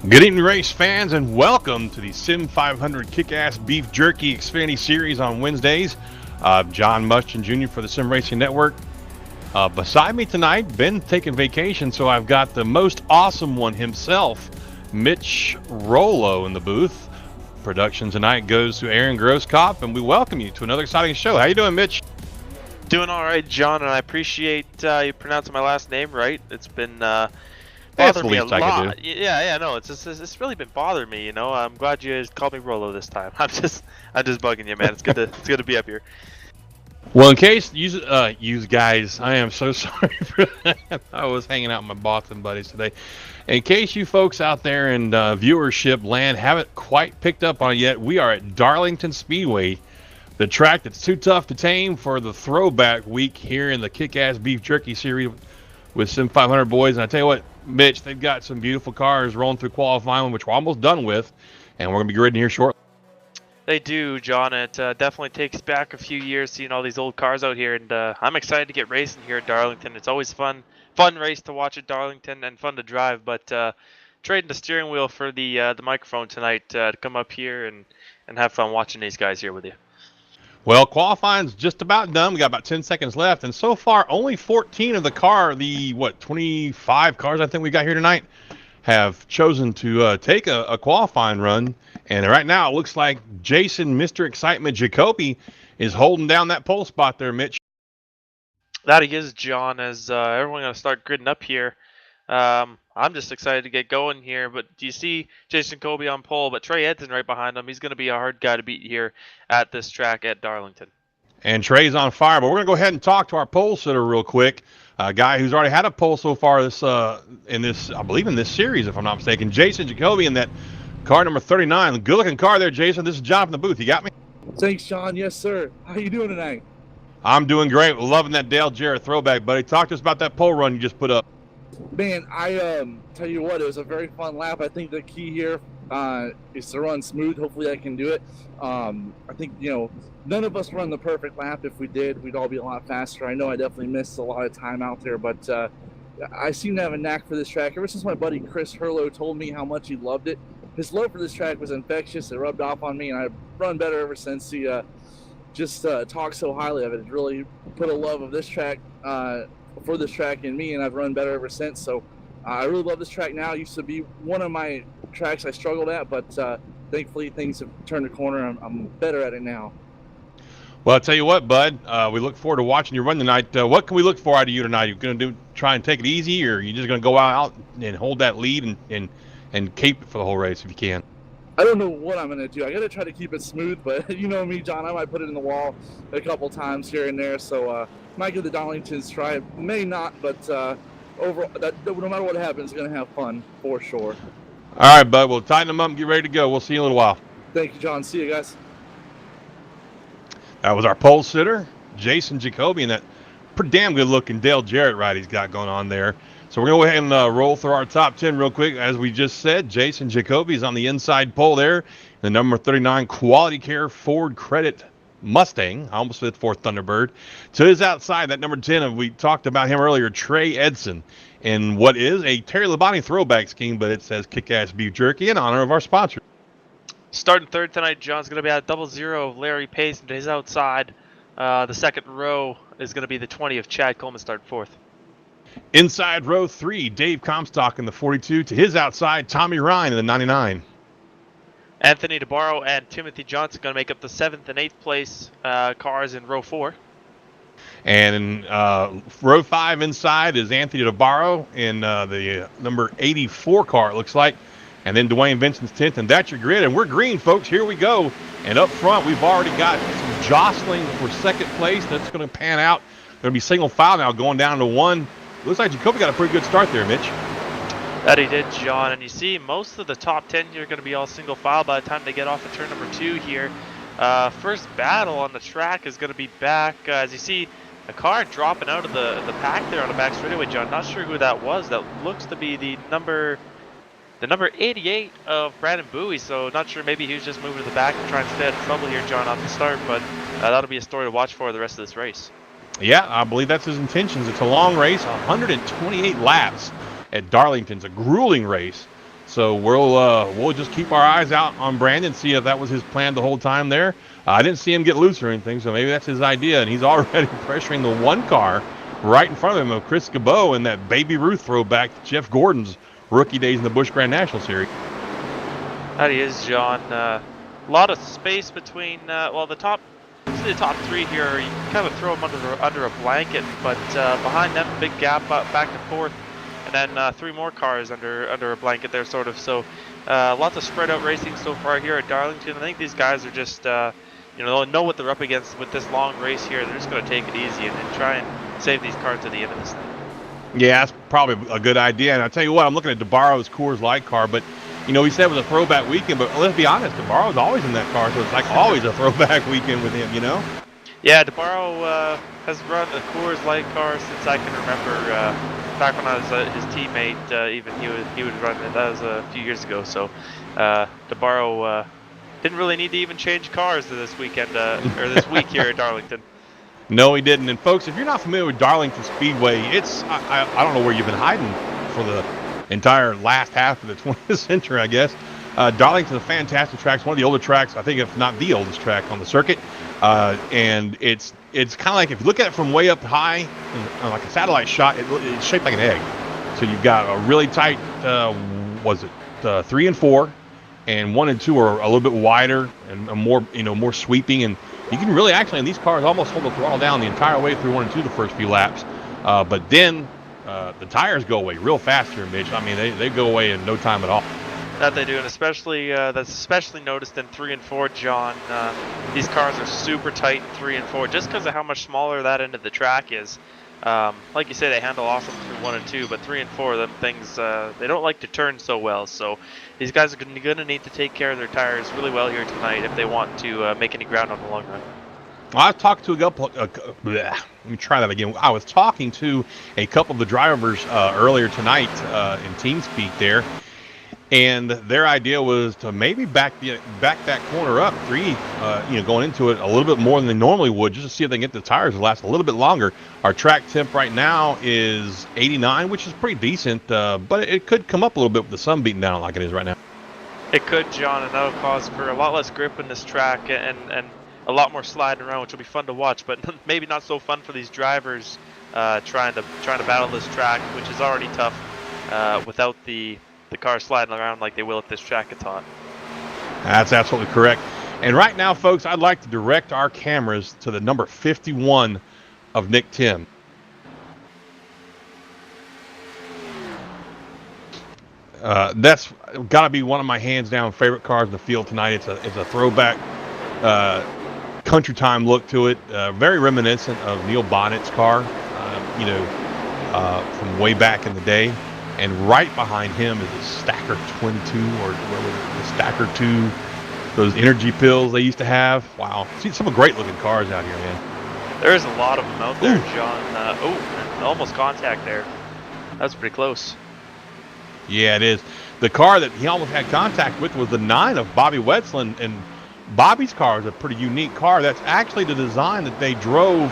Good evening, race fans, and welcome to the Sim500 Kickass Beef Jerky Xfinity Series on Wednesdays. John Mushton Jr. for the Sim Racing Network. Beside me tonight, Ben taking vacation, so I've got the most awesome one himself, Mitch Rollo, in the booth. Production tonight goes to Aaron Grosskopf, and we welcome you to another exciting show. How you doing, Mitch? Doing all right, John, and I appreciate you pronouncing my last name right. It's been That's the bothering me a least I could lot. do. Yeah, no, it's really been bothering me. You know, I'm glad you guys called me Rolo this time. I'm just bugging you, man. It's good to be up here. Well, in case you guys, I am so sorry for that. I was hanging out with my Boston buddies today. In case you folks out there in viewership land haven't quite picked up on it yet, we are at Darlington Speedway, the track that's too tough to tame for the throwback week here in the Kick-Ass Beef Jerky Series with Sim500 boys. And I tell you what, Mitch, they've got some beautiful cars rolling through qualifying, which we're almost done with, and we're going to be grading here shortly. They do, John. It definitely takes back a few years seeing all these old cars out here, and I'm excited to get racing here at Darlington. It's always fun race to watch at Darlington and fun to drive. But trading the steering wheel for the microphone tonight to come up here and have fun watching these guys here with you. Well, qualifying's just about done. We got about 10 seconds left, and so far only 14 of the 25 cars I think we got here tonight have chosen to take a qualifying run. And right now it looks like Jason, Mr. Excitement Jacoby, is holding down that pole spot there, Mitch. That he is, John, as everyone's going to start gridding up here. I'm just excited to get going here, but do you see Jason Kobe on pole, but Trey Edson right behind him? He's going to be a hard guy to beat here at this track at Darlington. And Trey's on fire, but we're going to go ahead and talk to our pole sitter real quick. A guy who's already had a pole so far in this series, if I'm not mistaken. Jason Jacoby in that car number 39. Good looking car there, Jason. This is John from the booth. You got me? Thanks, John. Yes, sir. How you doing tonight? I'm doing great. Loving that Dale Jarrett throwback, buddy. Talk to us about that pole run you just put up. Man, I tell you what, it was a very fun lap. I think the key here is to run smooth. Hopefully I can do it. I think, none of us run the perfect lap. If we did, we'd all be a lot faster. I know I definitely missed a lot of time out there, but I seem to have a knack for this track. Ever since my buddy Chris Hurlow told me how much he loved it, his love for this track was infectious. It rubbed off on me, and I've run better ever since. He just talked so highly of it. It really put a love of this track for this track in me, and I've run better ever since. So I really love this track now. It used to be one of my tracks I struggled at, but thankfully things have turned a corner. I'm better at it now. Well, I'll tell you what, bud, we look forward to watching you run tonight. What can we look for out of you tonight? You going to try and take it easy, or are you just going to go out and hold that lead and keep it for the whole race if you can? I don't know what I'm going to do. I got to try to keep it smooth, but you know me, John, I might put it in the wall a couple times here and there. So might give the Darlingtons try. May not, but overall, no matter what happens, going to have fun for sure. All right, bud. We'll tighten them up and get ready to go. We'll see you in a little while. Thank you, John. See you guys. That was our pole sitter, Jason Jacoby, and that pretty damn good looking Dale Jarrett ride he's got going on there. So we're going to go ahead and roll through our top 10 real quick. As we just said, Jason Jacoby is on the inside pole there. The number 39 Quality Care Ford Credit Mustang. I almost said Ford Thunderbird. To his outside, that number 10, we talked about him earlier, Trey Edson, in what is a Terry Labonte throwback scheme, but it says Kick-Ass Beef Jerky in honor of our sponsor. Starting third tonight, John's going to be at 00 of Larry Pace, and to his outside, the second row is going to be the 20 of Chad Coleman, starting fourth. Inside row 3, Dave Comstock in the 42. To his outside, Tommy Ryan in the 99. Anthony DeBarro and Timothy Johnson going to make up the 7th and 8th place cars in row 4. And in row 5 inside is Anthony DeBarro in the number 84 car, it looks like. And then Dwayne Vincent's 10th, and that's your grid. And we're green, folks. Here we go. And up front, we've already got some jostling for second place. That's going to pan out. Going to be single file now going down to 1. Looks like Jacoby got a pretty good start there, Mitch. That he did, John. And you see most of the top 10 here are going to be all single file by the time they get off of turn number 2 here. First battle on the track is going to be back. As you see, a car dropping out of the pack there on the back straightaway, John. Not sure who that was. That looks to be the number 88 of Brandon Bowie. So not sure, maybe he was just moving to the back and trying to stay out of trouble here, John, off the start. But that'll be a story to watch for the rest of this race. Yeah, I believe that's his intentions. It's a long race, 128 laps at Darlington. It's a grueling race. So we'll just keep our eyes out on Brandon, see if that was his plan the whole time there. I didn't see him get loose or anything, so maybe that's his idea. And he's already pressuring the one car right in front of him of Chris Cabot in that Baby Ruth throwback to Jeff Gordon's rookie days in the Busch Grand National Series. That he is, John. A lot of space between, well, the top three here. You can kind of throw them under a blanket, but behind them, big gap back and forth, and then 3 more cars under a blanket there, sort of. So lots of spread out racing so far here at Darlington. I think these guys are just, know what they're up against with this long race here. They're just going to take it easy and try and save these cars to the end of this thing. Yeah, that's probably a good idea. And I'll tell you what, I'm looking at DeBarro's Coors Light car, but we said it was a throwback weekend, but let's be honest, DeBarro's always in that car, so it's like always a throwback weekend with him, Yeah, DeBarro has run the Coors Light car since I can remember. Back when I was his teammate, even he would run it. That was a few years ago. So DeBarro didn't really need to even change cars this weekend or this week here at Darlington. No, he didn't. And folks, if you're not familiar with Darlington Speedway, it's I don't know where you've been hiding for the entire last half of the 20th century, I guess. Darlington's a fantastic track. It's one of the older tracks, I think, if not the oldest track on the circuit. And it's kind of like, if you look at it from way up high, like a satellite shot, it's shaped like an egg. So you've got a really tight, 3 and 4, and 1 and 2 are a little bit wider and more sweeping. And you can really actually, in these cars, almost hold the throttle down the entire way through 1 and 2 the first few laps. But then the tires go away real fast here, Mitch. I mean, they go away in no time at all. That they do, and especially that's especially noticed in 3 and 4, John. These cars are super tight in 3 and 4, just because of how much smaller that end of the track is. Like you say, they handle awesome through 1 and 2, but 3 and 4, them things they don't like to turn so well. So these guys are going to need to take care of their tires really well here tonight if they want to make any ground on the long run. I talked to a couple. Let me try that again. I was talking to a couple of the drivers earlier tonight in TeamSpeak there. And their idea was to maybe back that corner up 3, going into it a little bit more than they normally would, just to see if they can get the tires to last a little bit longer. Our track temp right now is 89, which is pretty decent, but it could come up a little bit with the sun beating down like it is right now. It could, John, and that'll cause for a lot less grip in this track and a lot more sliding around, which will be fun to watch, but maybe not so fun for these drivers trying to battle this track, which is already tough without the car sliding around like they will if this track gets hot. That's absolutely correct. And right now, folks, I'd like to direct our cameras to the number 51 of Nick Tim. That's got to be one of my hands down favorite cars in the field tonight. It's a throwback country time look to it, very reminiscent of Neil Bonnett's car, from way back in the day. And right behind him is a Stacker 22, or the Stacker 2, those energy pills they used to have. Wow. See some great looking cars out here, man. There's a lot of them out there, John. Almost contact there. That was pretty close. Yeah, it is. The car that he almost had contact with was the 9 of Bobby Wetzel, and Bobby's car is a pretty unique car. That's actually the design that they drove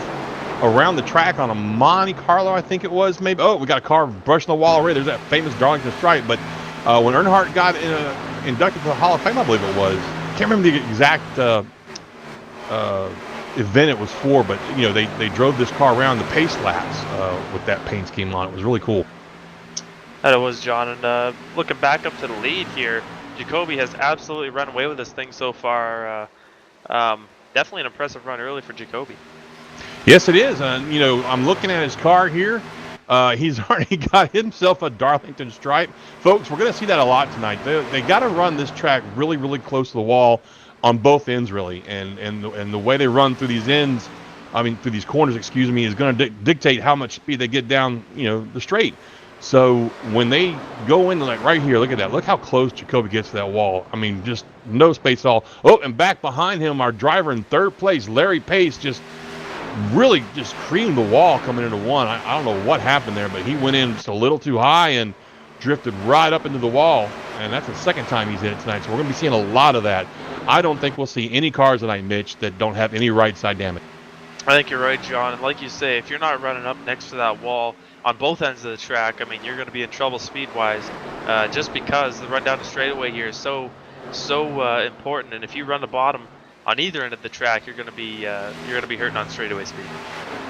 around the track on a Monte Carlo, I think it was, maybe. Oh, we got a car brushing the wall already. There's that famous Darlington stripe. But when Earnhardt got inducted to the Hall of Fame, I believe it was. Can't remember the exact event it was for, but they drove this car around the pace laps with that paint scheme on it. It was really cool. That it was, John. And looking back up to the lead here, Jacoby has absolutely run away with this thing so far. Definitely an impressive run early for Jacoby. Yes, it is. I'm looking at his car here. He's already got himself a Darlington stripe. Folks, we're going to see that a lot tonight. They got to run this track really, really close to the wall on both ends, really. And the way they run through these ends, through these corners, is going to dictate how much speed they get down, the straight. So when they go into, like, right here, look at that. Look how close Jacoby gets to that wall. Just no space at all. Oh, and back behind him, our driver in third place, Larry Pace, just creamed the wall coming into 1. I don't know what happened there, but he went in just a little too high and drifted right up into the wall. And that's the second time he's hit it tonight. So we're going to be seeing a lot of that. I don't think we'll see any cars tonight, Mitch, that don't have any right side damage. I think you're right, John. And like you say, if you're not running up next to that wall on both ends of the track, I mean, you're going to be in trouble speed-wise, just because the run down the straightaway here is so important. And if you run the bottom on either end of the track, you're going to be hurting on straightaway speed.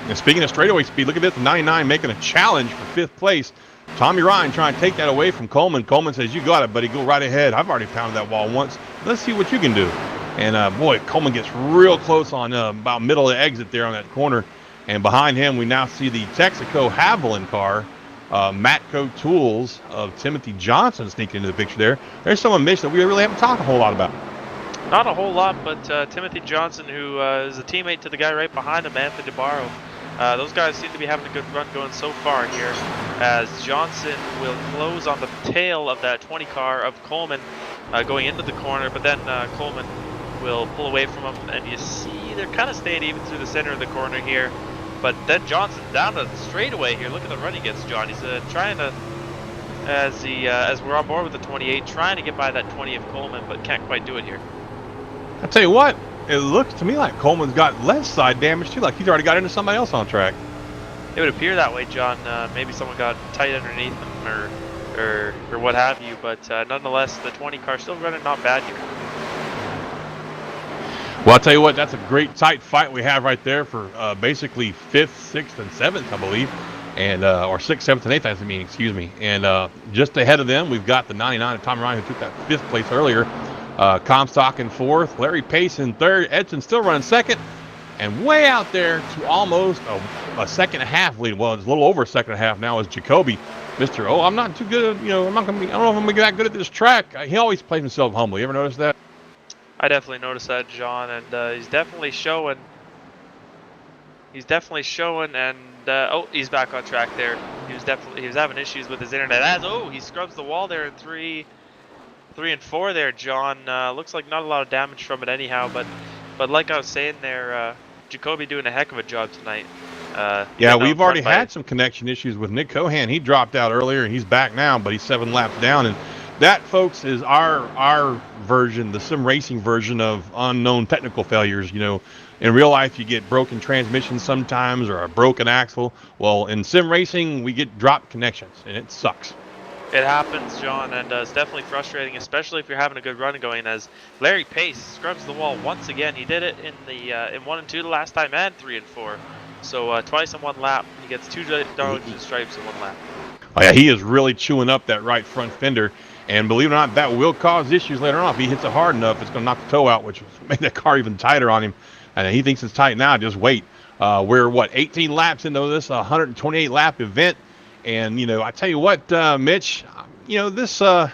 And speaking of straightaway speed, look at this 99 making a challenge for 5th place. Tommy Ryan trying to take that away from Coleman. Coleman says, "You got it, buddy. Go right ahead. I've already pounded that wall once. Let's see what you can do." And boy, Coleman gets real close on about middle of the exit there on that corner. And behind him, we now see the Texaco Haviland car, Matco Tools of Timothy Johnson sneaking into the picture there. There's someone, Mitch, that we really haven't talked a whole lot about. Not a whole lot, but Timothy Johnson, who is a teammate to the guy right behind him, Anthony DeBarro. Those guys seem to be having a good run going so far here, as Johnson will close on the tail of that 20 car of Coleman going into the corner, but then Coleman will pull away from him, and you see they're kind of staying even through the center of the corner here. But then Johnson down to the straightaway here. Look at the run he gets, John. He's trying to, as we're on board with the 28, trying to get by that 20 of Coleman, but can't quite do it here. I tell you what, it looks to me like Coleman's got less side damage too, like he's already got into somebody else on track. It would appear that way, John. Maybe someone got tight underneath him or what have you, but nonetheless, the 20 car still running not bad here. Well, I'll tell you what, that's a great tight fight we have right there for basically 5th, 6th, and 7th, I believe, and or 6th, 7th, and 8th, I mean, excuse me. And just ahead of them, we've got the 99 of Tommy Ryan, who took that 5th place earlier. Comstock in 4th, Larry Pace in 3rd, Edson still running 2nd, and way out there to almost a second and a half lead. Well, it's a little over a second and a half now is Jacoby. Mr. Oh, I'm not too good, I don't know if I'm gonna be that good at this track. He always plays himself humble. You ever notice that? I definitely noticed that, John, and he's definitely showing. And oh, he's back on track there. He was having issues with his internet. He scrubs the wall there in 3 and 4 there, John. Looks like not a lot of damage from it anyhow, but like I was saying there, Jacoby doing a heck of a job tonight. Yeah, we've already had some connection issues with Nick Cohan. He dropped out earlier, and he's back now, but he's 7 laps down. And that, folks, is our version, the sim racing version of unknown technical failures. In real life, you get broken transmissions sometimes or a broken axle. Well, in sim racing, we get dropped connections, and it sucks. It happens, John, and it's definitely frustrating, especially if you're having a good run going. As Larry Pace scrubs the wall once again. He did it in 1 and 2 the last time, and 3 and 4. So twice in 1 lap. He gets 2 Darlington stripes in 1 lap. Oh yeah, he is really chewing up that right front fender. And believe it or not, that will cause issues later on. If he hits it hard enough, it's going to knock the toe out, which will make that car even tighter on him. And he thinks it's tight now. Just wait. We're, 18 laps into this 128-lap event. And, I tell you what, Mitch, this isn't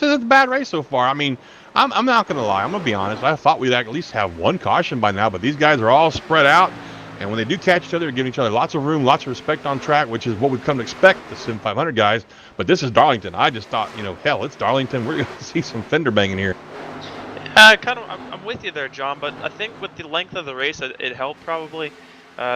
a bad race so far. I mean, I'm not going to lie. I'm going to be honest. I thought we'd at least have 1 caution by now. But these guys are all spread out. And when they do catch each other, they're giving each other lots of room, lots of respect on track, which is what we've come to expect, the Sim500 guys. But this is Darlington. I just thought, hell, it's Darlington. We're going to see some fender banging here. I'm with you there, John, but I think with the length of the race, it helped probably.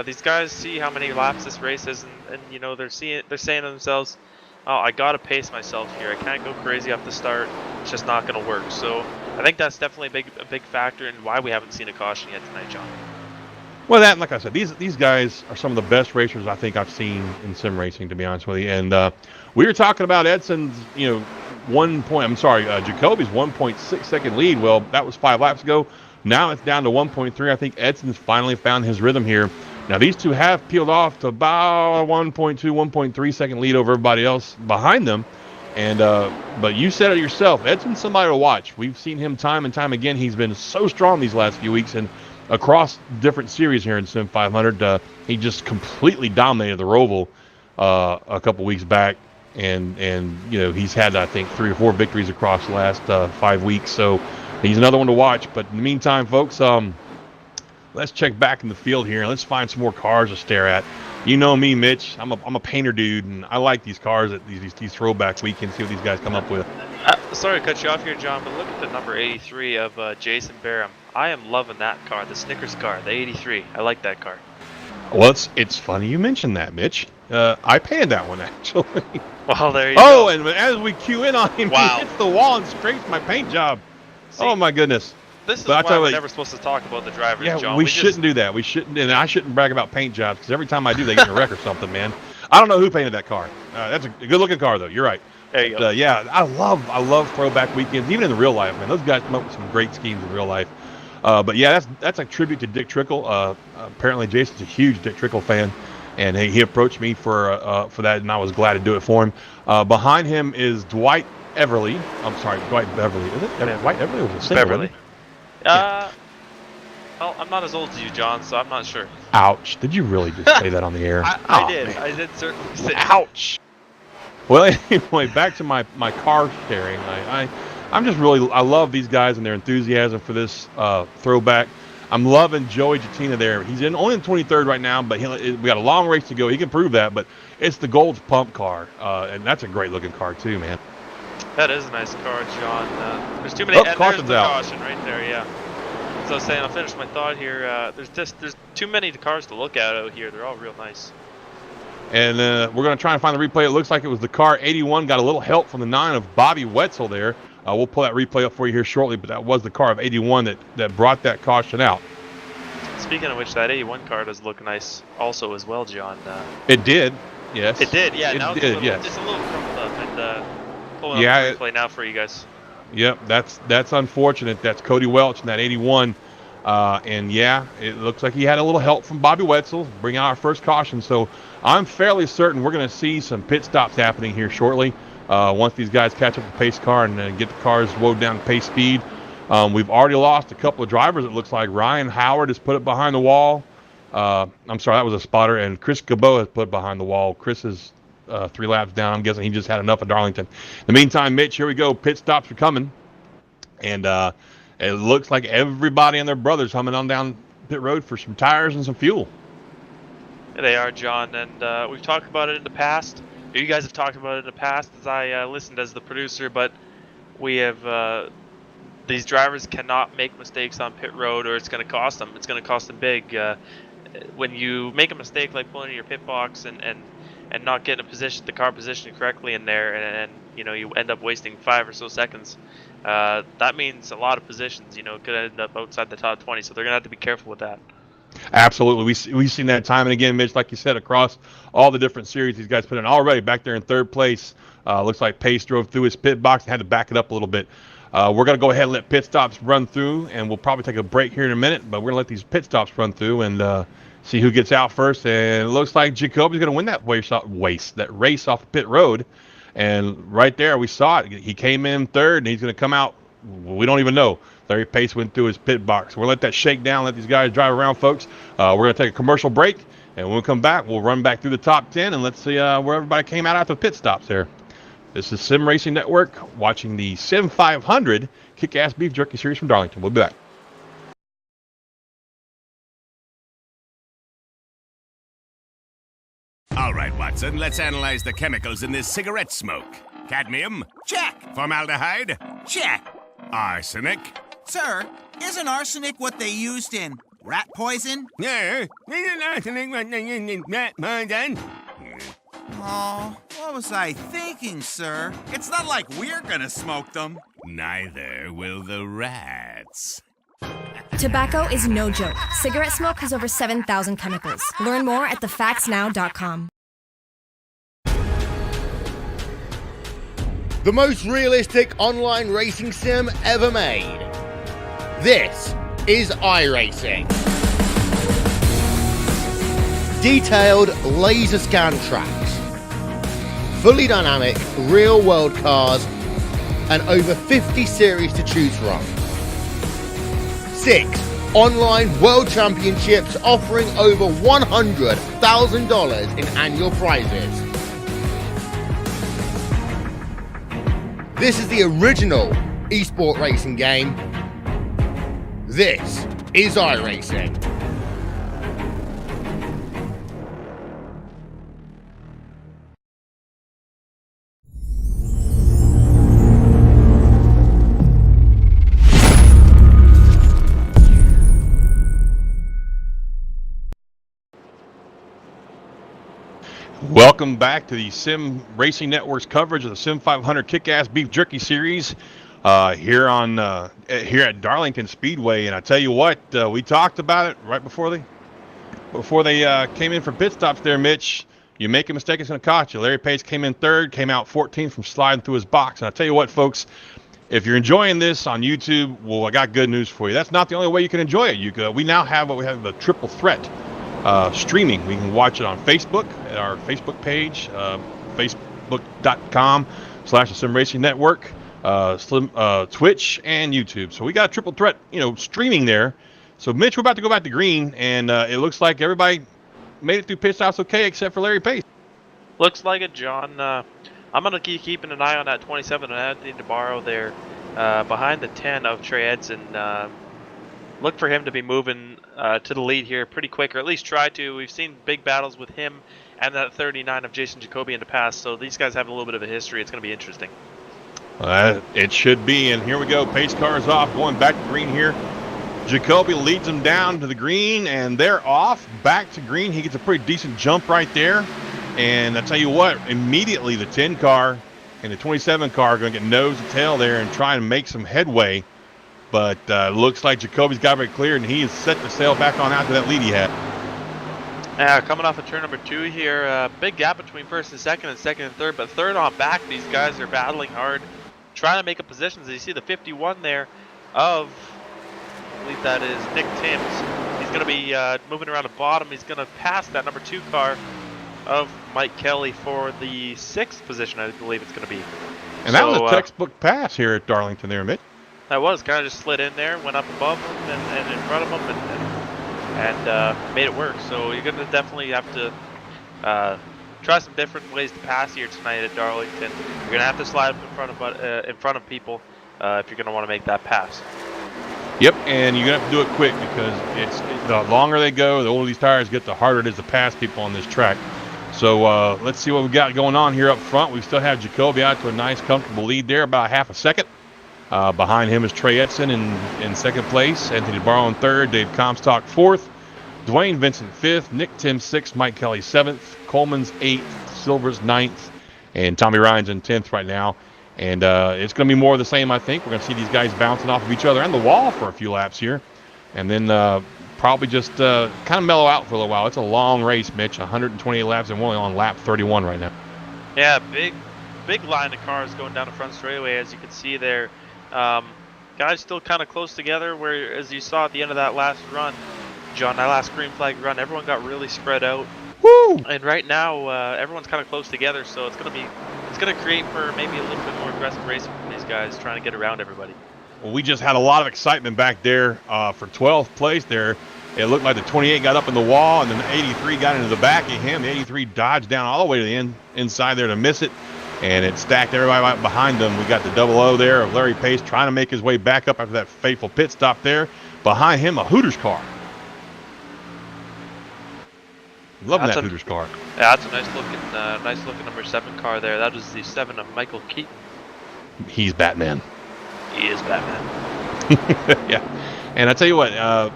These guys see how many laps this race is, and they're saying to themselves, "Oh, I gotta pace myself here. I can't go crazy off the start. It's just not gonna work." So I think that's definitely a big factor in why we haven't seen a caution yet tonight, John. Well, like I said, these guys are some of the best racers I think I've seen in sim racing, to be honest with you. And we were talking about Edson's, Jacoby's 1.6 second lead. Well, that was 5 laps ago. Now it's down to 1.3. I think Edson's finally found his rhythm here. Now these two have peeled off to about 1.2, 1.3 second lead over everybody else behind them. And but you said it yourself, Edson's somebody to watch. We've seen him time and time again. He's been so strong these last few weeks, and across different series here in Sim500, he just completely dominated the Roval a couple weeks back, and he's had, I think, 3 or 4 victories across the last 5 weeks. So he's another one to watch. But in the meantime, folks, let's check back in the field here and let's find some more cars to stare at. You know me, Mitch. I'm a painter dude, and I like these cars at these throwbacks weekends. See what these guys come up with. Sorry to cut you off here, John, but look at the number 83 of Jason Barham. I am loving that car, the Snickers car, the 83. I like that car. Well, it's funny you mentioned that, Mitch. I painted that one, actually. Well, there you go. Oh, and as we cue in on him, wow, he hits the wall and scrapes my paint job. See, oh, my goodness. This is But I'll why tell you we're what, never supposed to talk about the drivers, yeah, John. we shouldn't do that. We shouldn't, and I shouldn't brag about paint jobs because every time I do, they get in a wreck or something, man. I don't know who painted that car. That's a good-looking car, though. You're right. There you But, go. yeah, I love throwback weekends, even in the real life, man. Those guys come up with some great schemes in real life. But yeah, that's a tribute to Dick Trickle. Apparently, Jason's a huge Dick Trickle fan, and he approached me for that, and I was glad to do it for him. Behind him is Dwight Everly. I'm sorry, Dwight Beverly. Is it Dwight Everly? Or was it Beverly. Yeah. Well, I'm not as old as you, John, so I'm not sure. Ouch! Did you really just say that on the air? I did. Man. I did certainly say. Ouch! Well, anyway, back to my car sharing. I'm just really, I love these guys and their enthusiasm for this throwback. I'm loving Joey Jatina there. He's only in 23rd right now, but we got a long race to go. He can prove that, but it's the Gold's Pump car, and that's a great looking car too, man. That is a nice car, John. There's too many. And there's the out. caution right there. Yeah. As I was saying, I'll finish my thought here. There's too many cars to look at out here. They're all real nice. And we're going to try and find the replay. It looks like it was the car 81. Got a little help from the 9 of Bobby Wetzel there. We'll pull that replay up for you here shortly, but that was the car of 81 that brought that caution out. Speaking of which, that 81 car does look nice also as well, John. It did, yes. It did, yeah. Now yes. It's a little crumpled up, and pulling up the replay now for you guys. Yep, that's unfortunate. That's Cody Welch in that 81. And yeah, it looks like he had a little help from Bobby Wetzel, bring out our first caution. So I'm fairly certain we're going to see some pit stops happening here shortly. Once these guys catch up with the pace car and get the cars woed down to pace speed. We've already lost a couple of drivers, it looks like. Ryan Howard has put it behind the wall. I'm sorry, that was a spotter. And Chris Cabot has put it behind the wall. Chris is 3 laps down. I'm guessing he just had enough of Darlington. In the meantime, Mitch, here we go. Pit stops are coming. And it looks like everybody and their brothers humming on down pit road for some tires and some fuel. They are, John, and we've talked about it in the past. You guys have talked about it in the past as I listened as the producer, but we have these drivers cannot make mistakes on pit road or it's going to cost them. It's going to cost them big. When you make a mistake like pulling in your pit box and not getting the car positioned correctly in there, and you end up wasting 5 or so seconds, that means a lot of positions, could end up outside the top 20, so they're going to have to be careful with that. Absolutely. We've seen that time and again, Mitch, like you said, across all the different series these guys put in. Already back there in 3rd place. Looks like Pace drove through his pit box and had to back it up a little bit. We're going to go ahead and let pit stops run through, and we'll probably take a break here in a minute, but we're going to let these pit stops run through and see who gets out first. And it looks like Jacoby's going to win that race off the pit road. And right there, we saw it. He came in 3rd, and he's going to come out. We don't even know. Larry Pace went through his pit box. We'll let that shake down, let these guys drive around, folks. We're going to take a commercial break, and when we come back, we'll run back through the top 10, and let's see where everybody came out after the pit stops there. This is Sim Racing Network, watching the Sim500 Kick-Ass Beef Jerky Series from Darlington. We'll be back. All right, Watson, let's analyze the chemicals in this cigarette smoke. Cadmium? Check. Formaldehyde? Check. Arsenic? Sir, isn't arsenic what they used in rat poison? Yeah, isn't arsenic what they used in rat poison? Oh, what was I thinking, sir? It's not like we're gonna smoke them. Neither will the rats. Tobacco is no joke. Cigarette smoke has over 7,000 chemicals. Learn more at thefactsnow.com. The most realistic online racing sim ever made. This is iRacing. Detailed laser scan tracks, fully dynamic real world cars, and over 50 series to choose from. 6 online world championships offering over $100,000 in annual prizes. This is the original esport racing game. This is iRacing. Welcome back to the Sim Racing Network's coverage of the Sim500 Kick-Ass Beef Jerky Series. here at Darlington Speedway. And I tell you what, we talked about it right before they came in for pit stops there, Mitch. You make a mistake, it's going to cost you. Larry Pace came in third, came out 14th from sliding through his box. And I tell you what, folks, if you're enjoying this on YouTube, well, I got good news for you. That's not the only way you can enjoy it. We now have the triple threat streaming. We can watch it on Facebook, at our Facebook page, facebook.com/Sim Racing Network, Twitch, and YouTube. So we got a triple threat, streaming there. So, Mitch, we're about to go back to green, and it looks like everybody made it through pit stops okay, except for Larry Pace. Looks like it, John. I'm going to keep keeping an eye on that 27 and Anthony DeBarro there behind the 10 of Trey Edson. Look for him to be moving to the lead here pretty quick, or at least try to. We've seen big battles with him and that 39 of Jason Jacoby in the past, so these guys have a little bit of a history. It's going to be interesting. It should be, and here we go. Pace car's off, going back to green here. Jacoby leads them down to the green, and they're off back to green. He gets a pretty decent jump right there. And I tell you what, immediately the 10 car and the 27 car are going to get nose to tail there and try and make some headway. But looks like Jacoby's got it clear, and he is set to sail back on out to that lead he had. Coming off of turn number 2 here, big gap between first and second and third, but third on back, these guys are battling hard, trying to make up positions. You see the 51 there of, I believe that is Nick Timms. He's going to be moving around the bottom. He's going to pass that number 2 car of Mike Kelly for the 6th position, I believe it's going to be. And that was a textbook pass here at Darlington there, Mitch. That was kind of just slid in there, went up above him and in front of him, and made it work. So you're going to definitely have to try some different ways to pass here tonight at Darlington. You're going to have to slide up in front of people if you're going to want to make that pass. Yep, and you're going to have to do it quick because the longer they go, the older these tires get, the harder it is to pass people on this track. So let's see what we got going on here up front. We still have Jacoby out to a nice, comfortable lead there, about half a second. Behind him is Trey Edson in second place, Anthony DeBarro in third, Dave Comstock fourth, Dwayne Vincent fifth, Nick Tim sixth, Mike Kelly seventh, Coleman's eighth, Silver's ninth, and Tommy Ryan's in 10th right now. And it's going to be more of the same, I think. We're going to see these guys bouncing off of each other and the wall for a few laps here. And then probably just kind of mellow out for a little while. It's a long race, Mitch, 128 laps, and we're only on lap 31 right now. Yeah, big line of cars going down the front straightaway, as you can see there. Guys still kind of close together, where as you saw at the end of that last run, John, that last green flag run, everyone got really spread out. Woo! And right now, everyone's kind of close together, so it's going to create for maybe a little bit more aggressive racing from these guys trying to get around everybody. Well, we just had a lot of excitement back there for 12th place there. It looked like the 28 got up in the wall, and then the 83 got into the back of him. The 83 dodged down all the way to the inside there to miss it, and it stacked everybody right behind them. We got the 00 there of Larry Pace trying to make his way back up after that fateful pit stop there. Behind him, a Hooters car. Loving that Hooters car. Yeah, that's a nice looking number 7 car there. That is the 7 of Michael Keaton. He's Batman. He is Batman. Yeah, and I tell you what,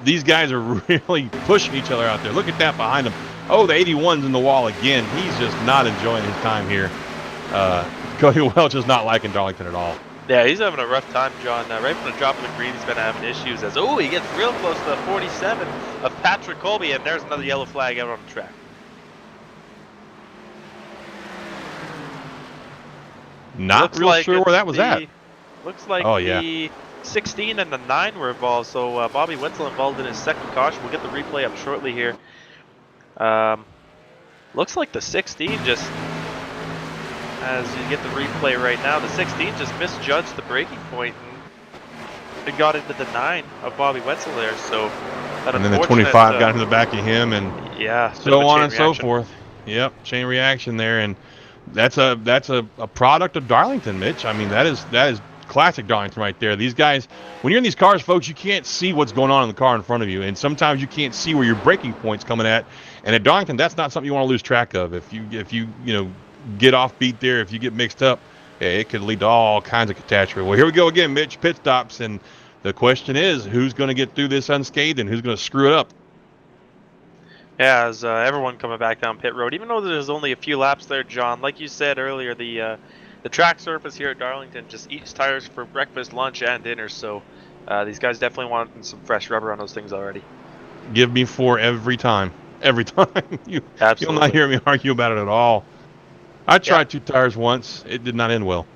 these guys are really pushing each other out there. Look at that behind him. Oh, the 81's in the wall again. He's just not enjoying his time here. Cody Welch is not liking Darlington at all. Yeah, he's having a rough time, John. Right from the drop of the green, he's been having issues. He gets real close to the 47 of Patrick Colby, and there's another yellow flag out on the track. Not real sure where that was at. Looks like the 16 and the 9 were involved, so Bobby Wetzel involved in his second caution. We'll get the replay up shortly here. Looks like the 16 just, as you get the replay right now, the 16 just misjudged the braking point and it got into the 9 of Bobby Wetzel there. So and then the 25 got into the back of him, and so on and so forth. Yep, chain reaction there, and that's a product of Darlington, Mitch. I mean, that is classic Darlington right there. These guys, when you're in these cars, folks, you can't see what's going on in the car in front of you, and sometimes you can't see where your braking point's coming at. And at Darlington, that's not something you want to lose track of. If you get off beat there, if you get mixed up, it could lead to all kinds of catastrophe. Well, here we go again, Mitch. Pit stops, and the question is, who's going to get through this unscathed and who's going to screw it up? Yeah, as everyone coming back down pit road, even though there's only a few laps there, John, like you said earlier, the The track surface here at Darlington just eats tires for breakfast, lunch, and dinner, so these guys definitely want some fresh rubber on those things already. Give me 4 every time. Every time. You'll not hear me argue about it at all. I tried 2 tires once. It did not end well.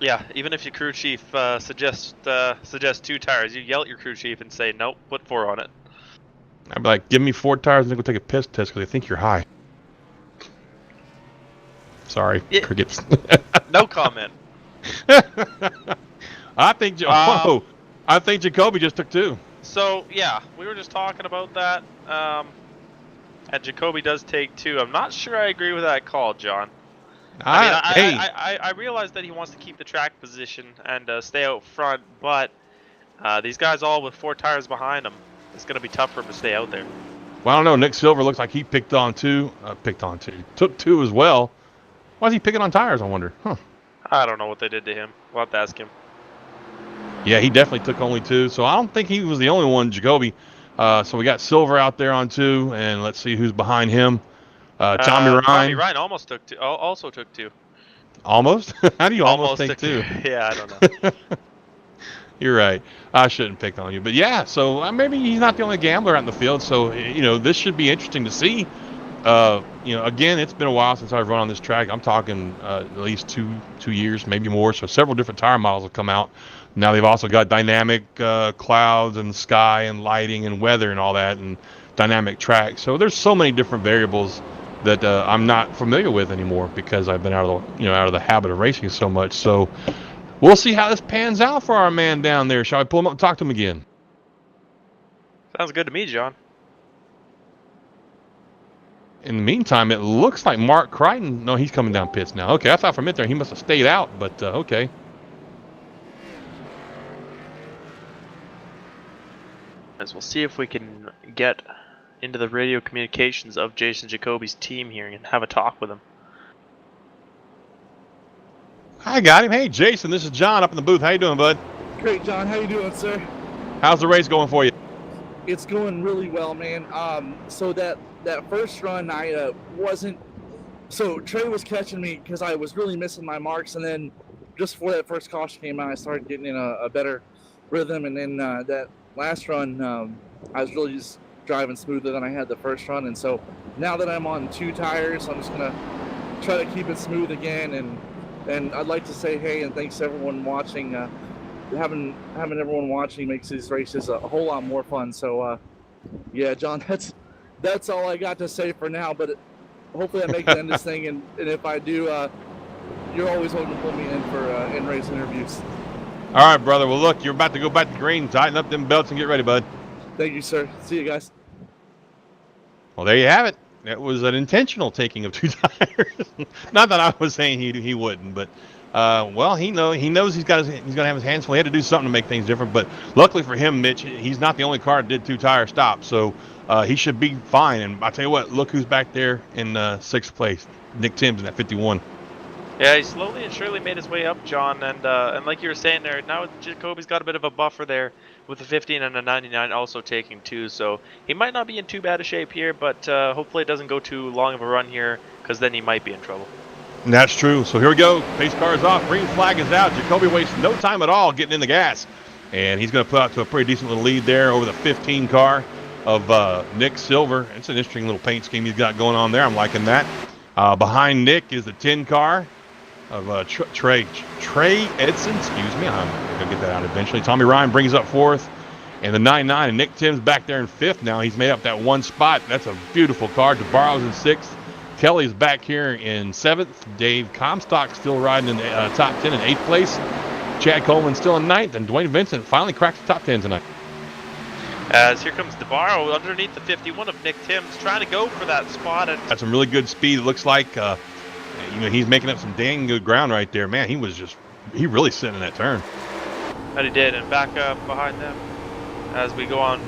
Yeah, even if your crew chief suggests 2 tires, you yell at your crew chief and say, nope, put 4 on it. I'd be like, give me 4 tires and then go take a piss test because they think you're high. Sorry, crickets. No comment. I think Jacoby just took 2. So yeah, we were just talking about that. And Jacoby does take 2. I'm not sure I agree with that call, John. I realize that he wants to keep the track position and stay out front, but these guys all with 4 tires behind them, it's going to be tough for him to stay out there. Well, I don't know. Nick Silver looks like he took 2 as well. Why is he picking on tires, I wonder? Huh. I don't know what they did to him. We'll have to ask him. Yeah, he definitely took only 2, so I don't think he was the only one, Jacoby. So we got Silver out there on 2, and let's see who's behind him. Tommy Ryan almost took 2. Also took 2. Almost? How do you almost take 2? Yeah, I don't know. You're right. I shouldn't pick on you, but yeah. So maybe he's not the only gambler out in the field. So this should be interesting to see. Again, it's been a while since I've run on this track. I'm talking at least two years, maybe more. So several different tire models have come out. Now they've also got dynamic clouds and sky and lighting and weather and all that, and dynamic track. So there's so many different variables that I'm not familiar with anymore because I've been out of the habit of racing so much. So we'll see how this pans out for our man down there. Shall I pull him up and talk to him again? Sounds good to me, John. In the meantime, it looks like Mark Crichton. No, he's coming down pits now. Okay, I thought from it there he must have stayed out, but okay. As we'll see if we can get into the radio communications of Jason Jacoby's team here and have a talk with him. I got him. Hey, Jason, this is John up in the booth. How you doing, bud? Great, John. How you doing, sir? How's the race going for you? It's going really well, man. So that first run, I wasn't. So Trey was catching me because I was really missing my marks, and then just before that first caution came out, I started getting in a better rhythm, and then that last run, I was really just driving smoother than I had the first run, and so now that I'm on 2 tires, I'm just gonna try to keep it smooth again, and I'd like to say hey and thanks to everyone watching. Having everyone watching makes these races a whole lot more fun. So yeah, John, that's all I got to say for now, but hopefully I make the end of this thing, and if I do, you're always welcome to pull me in for in-race interviews. All right, brother. Well, look, you're about to go back to green. Tighten up them belts and get ready, bud. Thank you, sir. See you guys. Well, there you have it. That was an intentional taking of 2 tires. Not that I was saying he wouldn't, but well, he knows he's gonna have his hands full. He had to do something to make things different. But luckily for him, Mitch, he's not the only car that did 2 tire stops, so he should be fine. And I tell you what, look who's back there in 6th place. Nick Timms in that 51. Yeah, he slowly and surely made his way up, John, and like you were saying there, now Jacoby's got a bit of a buffer there with the 15 and a 99 also taking 2, so he might not be in too bad a shape here, but hopefully it doesn't go too long of a run here, because then he might be in trouble. And that's true. So here we go. Pace car is off. Green flag is out. Jacoby wastes no time at all getting in the gas, and he's going to put out to a pretty decent little lead there over the 15 car of Nick Silver. It's an interesting little paint scheme he's got going on there. I'm liking that. Behind Nick is the 10 car of Trey Edson, excuse me. I'm going to get that out eventually. Tommy Ryan brings up 4th, and the 99, and Nick Timms back there in 5th now. He's made up that 1 spot. That's a beautiful car. DeBarro's in 6th. Kelly's back here in 7th. Dave Comstock still riding in the top 10 in 8th place. Chad Coleman still in 9th, and Dwayne Vincent finally cracked the top 10 tonight. As here comes DeBarro underneath the 51 of Nick Timms, trying to go for that spot. And got some really good speed. It looks like he's making up some dang good ground right there. Man, he really sitting in that turn. That he did, and back up behind them as we go on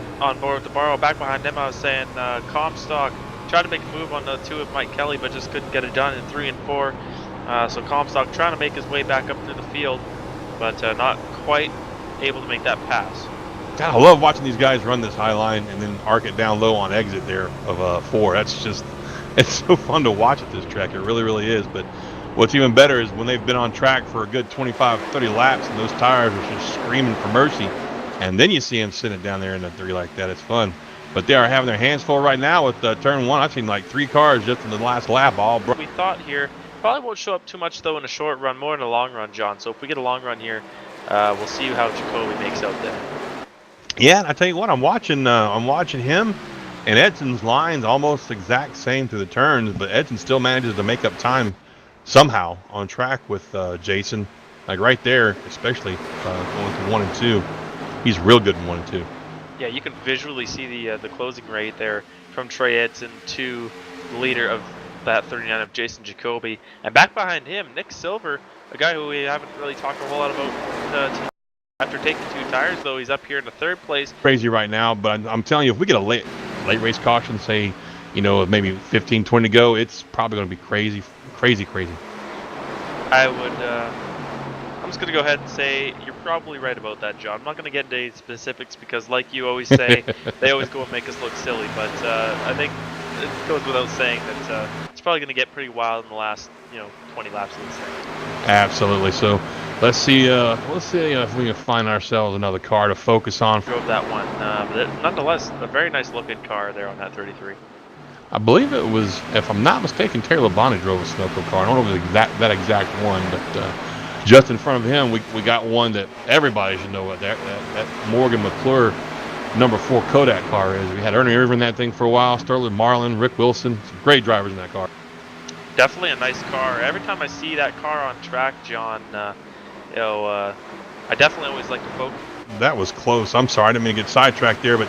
board with DeBarro. Back behind them, I was saying Comstock tried to make a move on the 2 of Mike Kelly, but just couldn't get it done in 3 and 4. So Comstock trying to make his way back up through the field, but not quite able to make that pass. God, I love watching these guys run this high line and then arc it down low on exit there of 4. It's so fun to watch at this track. It really, really is. But what's even better is when they've been on track for a good 25, 30 laps and those tires are just screaming for mercy. And then you see them sitting down there in the 3 like that. It's fun. But they are having their hands full right now with turn 1. I've seen like 3 cars just in the last lap all We thought here, probably won't show up too much though in a short run, more in a long run, John. So if we get a long run here, we'll see how Jacoby makes out there. Yeah, I tell you what, I'm watching him, and Edson's line's almost exact same through the turns, but Edson still manages to make up time somehow on track with Jason, like right there, especially going to 1 and 2. He's real good in 1 and 2. Yeah, you can visually see the closing rate there from Trey Edson to the leader of that 39 of Jason Jacoby, and back behind him, Nick Silver, a guy who we haven't really talked a whole lot about. After taking 2 tires, though, he's up here in the 3rd place. Crazy right now, but I'm telling you, if we get a late race caution, say, you know, maybe 15, 20 to go, it's probably going to be crazy. I would, I'm just going to go ahead and say you're probably right about that, John. I'm not going to get into any specifics because, like you always say, they always go and make us look silly. But I think it goes without saying that it's probably going to get pretty wild in the last, 20 laps of this thing. Absolutely. So let's see if we can find ourselves another car to focus on. Drove that one, but nonetheless, a very nice looking car there on that 33. I believe it was, if I'm not mistaken, Terry Labonte drove a Sunoco car. I don't know if it was that exact one, but just in front of him, we got one that everybody should know what that Morgan McClure number 4 Kodak car is. We had Ernie Irvin in that thing for a while, Sterling Marlin, Rick Wilson, some great drivers in that car. Definitely a nice car. Every time I see that car on track, John, I definitely always like to focus. That was close. I'm sorry, I didn't mean to get sidetracked there, but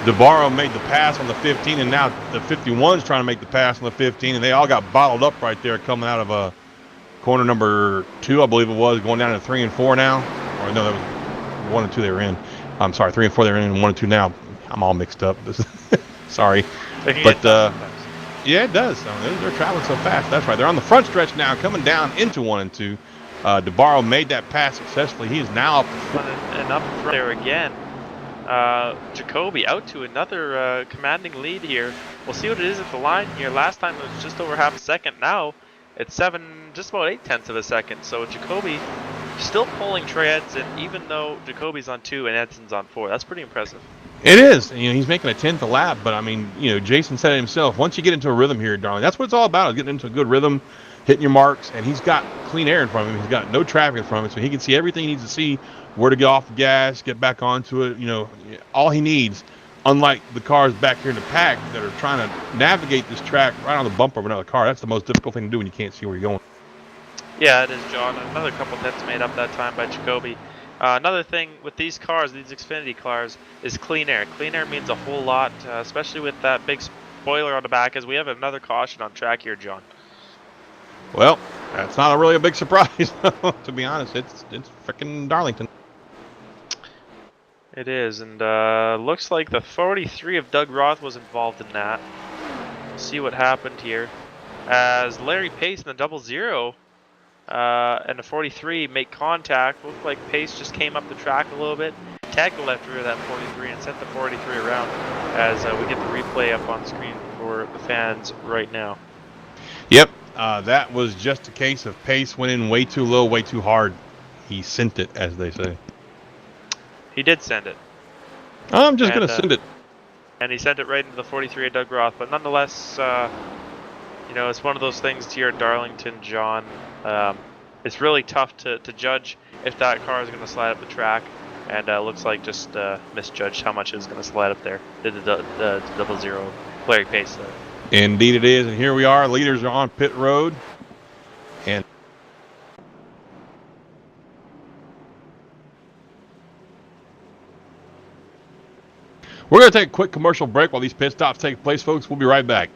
DeBarro made the pass on the 15, and now the 51's trying to make the pass on the 15, and they all got bottled up right there coming out of corner number 2, I believe it was, going down to 3 and 4 now. Or no, that was 1 and 2 they were in. I'm sorry, 3 and 4 they were in, and 1 and 2 now. I'm all mixed up. Sorry. But yeah, it does. They're traveling so fast. That's right. They're on the front stretch now, coming down into 1 and 2. DeBarro made that pass successfully. He is now up and up front there again. Jacoby out to another commanding lead here. We'll see what it is at the line here. Last time it was just over half a second. Now it's just about 8/10 of a second. So Jacoby still pulling Trey Edson, even though Jacoby's on 2 and Edson's on 4. That's pretty impressive. It is. He's making a 10th a lap, but I mean, Jason said it himself. Once you get into a rhythm here, darling, that's what it's all about, is getting into a good rhythm, hitting your marks, and he's got clean air in front of him. He's got no traffic in front of him, so he can see everything he needs to see, where to get off the gas, get back onto it, all he needs, unlike the cars back here in the pack that are trying to navigate this track right on the bumper of another car. That's the most difficult thing to do when you can't see where you're going. Yeah, it is, John. Another couple tenths made up that time by Jacoby. Another thing with these cars, these Xfinity cars, is clean air. Clean air means a whole lot, especially with that big spoiler on the back, as we have another caution on track here, John. Well, that's not really a big surprise, to be honest. It's freaking Darlington. It is, and looks like the 43 of Doug Roth was involved in that. See what happened here. As Larry Pace in the 00 and the 43 make contact. Looked like Pace just came up the track a little bit, tagged the left rear of that 43 and sent the 43 around, as we get the replay up on screen for the fans right now. Yep, that was just a case of Pace went in way too low, way too hard. He sent it, as they say. He did send it. I'm just going to send it. And he sent it right into the 43 of Doug Roth. But nonetheless, it's one of those things here at Darlington, John. It's really tough to judge if that car is going to slide up the track. And looks like just misjudged how much it was going to slide up there. Did the 00 Larry Pace there. Indeed it is. And here we are. Leaders are on pit road. And we're going to take a quick commercial break while these pit stops take place, folks. We'll be right back.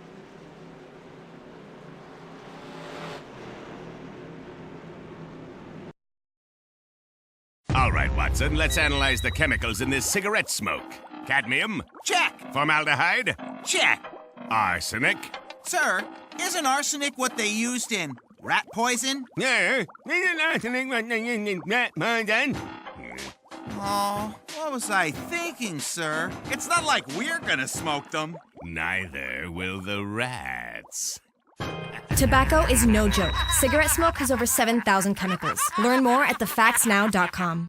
All right, Watson, let's analyze the chemicals in this cigarette smoke. Cadmium? Check. Formaldehyde? Check. Arsenic? Sir, isn't arsenic what they used in rat poison? Yeah, isn't arsenic what they used in rat poison? Oh, what was I thinking, sir? It's not like we're gonna smoke them. Neither will the rats. Tobacco is no joke. Cigarette smoke has over 7,000 chemicals. Learn more at thefactsnow.com.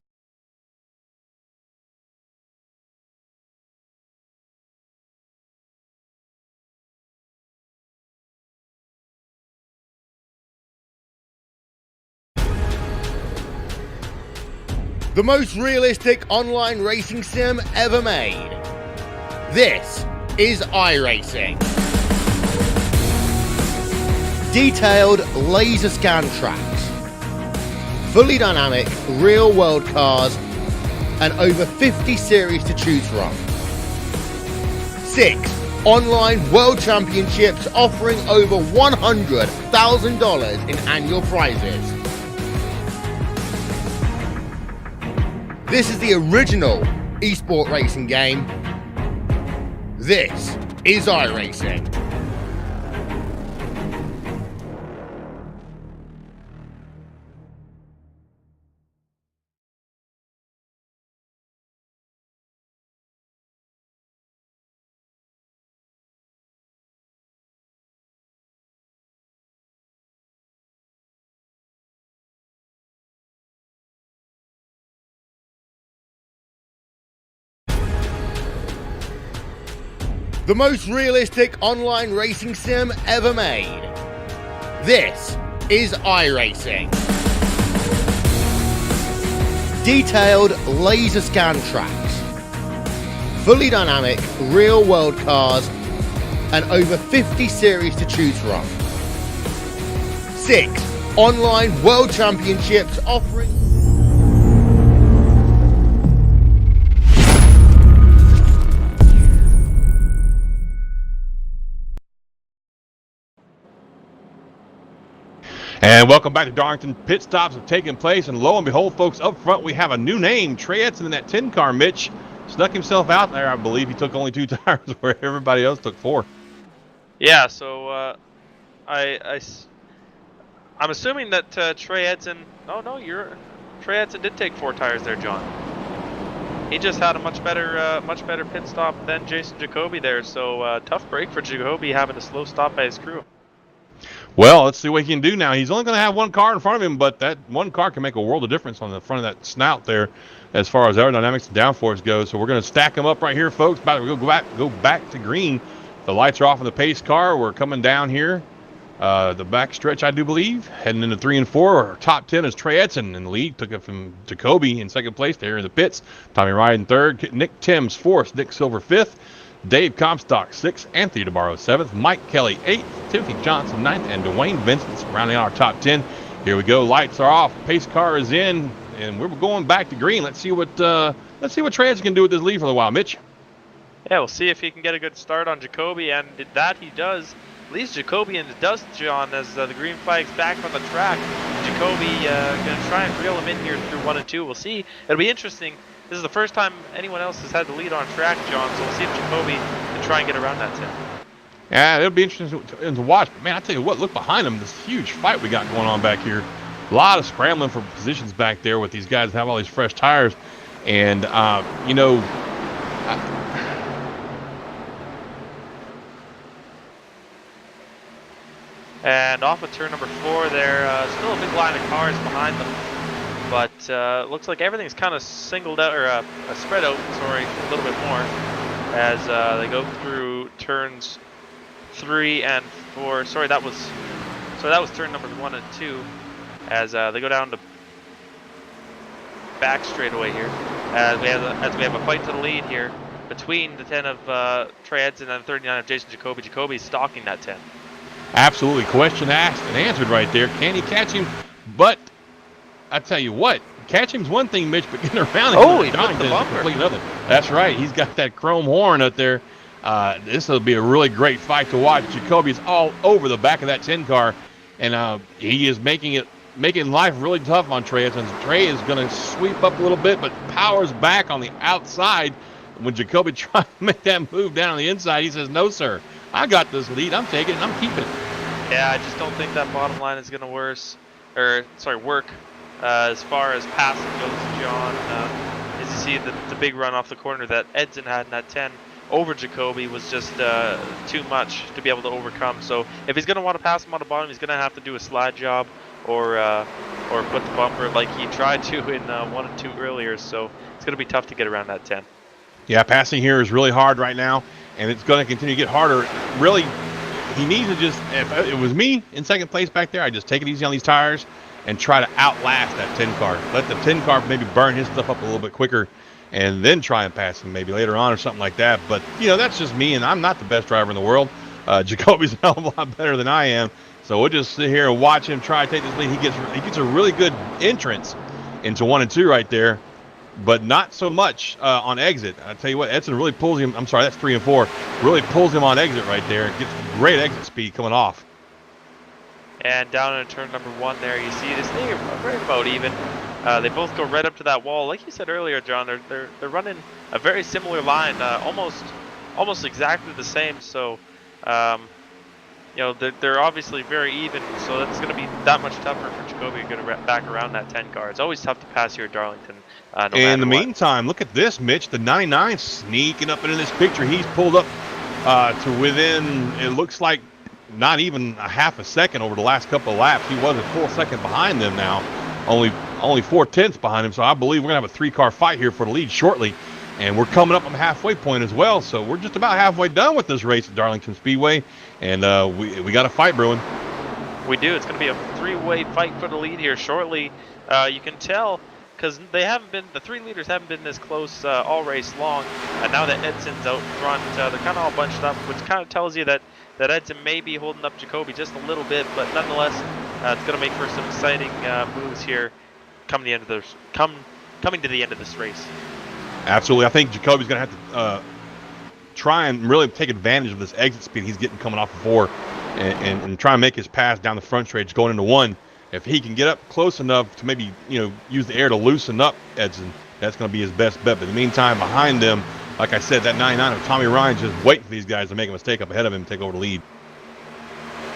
The most realistic online racing sim ever made. This is iRacing. Detailed laser scan tracks, fully dynamic real world cars, and over 50 series to choose from. 6 online world championships offering over $100,000 in annual prizes. This is the original esport racing game. This is iRacing. The most realistic online racing sim ever made. This is iRacing. Detailed laser scan tracks, fully dynamic real world cars, and over 50 series to choose from. 6 online world championships offering. And welcome back to Darlington. Pit stops have taken place, and lo and behold, folks, up front we have a new name. Trey Edson in that 10 car. Mitch snuck himself out there. I believe he took only 2 tires where everybody else took 4. Yeah, so I'm assuming that Trey Edson. Oh no, Trey Edson did take 4 tires there, John. He just had a much better pit stop than Jason Jacoby there. So tough break for Jacoby having a slow stop by his crew. Well, let's see what he can do now. He's only going to have 1 car in front of him, but that 1 car can make a world of difference on the front of that snout there as far as aerodynamics and downforce goes. So we're going to stack them up right here, folks. About to go back to green. The lights are off on the pace car. We're coming down here. The back stretch, I do believe. Heading into 3 and 4. Our top 10 is Trey Edson in the lead. Took it from Jacoby in 2nd place there in the pits. Tommy Ryan in 3rd. Nick Timms 4th. Nick Silver 5th. Dave Comstock 6th, Anthony DeBarro 7th, Mike Kelly 8th, Timothy Johnson 9th, and Dwayne Vincent's rounding out our top 10. Here we go. Lights are off. Pace car is in, and we're going back to green. Let's see what Trey Edson can do with this lead for a while, Mitch. Yeah, we'll see if he can get a good start on Jacoby, and that he does. Leaves Jacoby in the dust, John, as the green flag's back on the track. Jacoby going to try and reel him in here through 1 and 2. We'll see. It'll be interesting. This is the first time anyone else has had the lead on track, John, so we'll see if Jacoby can try and get around that 10. Yeah, it'll be interesting to watch. But, man, I tell you what, look behind them. This huge fight we got going on back here. A lot of scrambling for positions back there with these guys that have all these fresh tires. And, you know, and off of turn number 4 there, still a big line of cars behind them. But looks like everything's kind of singled out, or spread out, sorry, a little bit more, as they go through turns 3 and 4. Sorry, that was turn number 1 and 2, as they go down to back straightaway here, as we have a fight to the lead here between the 10 of Trey Edson and the 39 of Jason Jacoby. Jacoby's stalking that 10. Absolutely. Question asked and answered right there. Can he catch him? But I tell you what, catch him's one thing, Mitch, but getting around him he flipped the bumper. Complete another. That's right. He's got that chrome horn up there. This will be a really great fight to watch. Jacoby's all over the back of that 10 car, and he is making life really tough on Trey. Trey is going to sweep up a little bit, but powers back on the outside. When Jacoby tries to make that move down on the inside, he says, "No, sir. I got this lead. I'm taking it. I'm keeping it." Yeah, I just don't think that bottom line is going to work as far as passing goes, John. As you see the big run off the corner that Edson had in that 10, over Jacoby was just too much to be able to overcome. So if he's going to want to pass him on the bottom, he's going to have to do a slide job or put the bumper like he tried to in 1 and 2 earlier. So it's going to be tough to get around that 10. Yeah, passing here is really hard right now, and it's going to continue to get harder. Really, he needs to just, if it was me in second place back there, I'd just take it easy on these tires and try to outlast that 10 car. Let the 10 car maybe burn his stuff up a little bit quicker and then try and pass him maybe later on or something like that. But, you know, that's just me, and I'm not the best driver in the world. Jacoby's a hell of a lot better than I am. So we'll just sit here and watch him try to take this lead. He gets a really good entrance into 1 and 2 right there, but not so much on exit. I tell you what, Edson really pulls him. I'm sorry, that's 3 and 4. Really pulls him on exit right there. Gets great exit speed coming off. And down in turn number 1 there, you see this thing right about even. They both go right up to that wall. Like you said earlier, John, they're running a very similar line, almost exactly the same. So, you know, they're obviously very even. So that's going to be that much tougher for Jacoby to get back around that 10 car. It's always tough to pass here at Darlington. In the meantime, look at this, Mitch. The 99 sneaking up into this picture. He's pulled up to within, it looks like, not even a half a second over the last couple of laps. He was a full second behind them now, only 4/10 behind him. So I believe we're gonna have a 3-car fight here for the lead shortly, and we're coming up on the halfway point as well. So we're just about halfway done with this race at Darlington Speedway, and we got a fight brewing. We do. It's gonna be a 3-way fight for the lead here shortly. You can tell because the 3 leaders haven't been this close all race long, and now that Edson's out front, they're kind of all bunched up, which kind of tells you that Edson may be holding up Jacoby just a little bit, but nonetheless, it's going to make for some exciting moves here coming to the end of this race. Absolutely. I think Jacoby's going to have to try and really take advantage of this exit speed he's getting coming off of 4 and try and make his pass down the front stretch going into 1. If he can get up close enough to maybe, you know, use the air to loosen up Edson, that's going to be his best bet. But in the meantime, behind them, like I said, that 99 of Tommy Ryan's just waiting for these guys to make a mistake up ahead of him and take over the lead.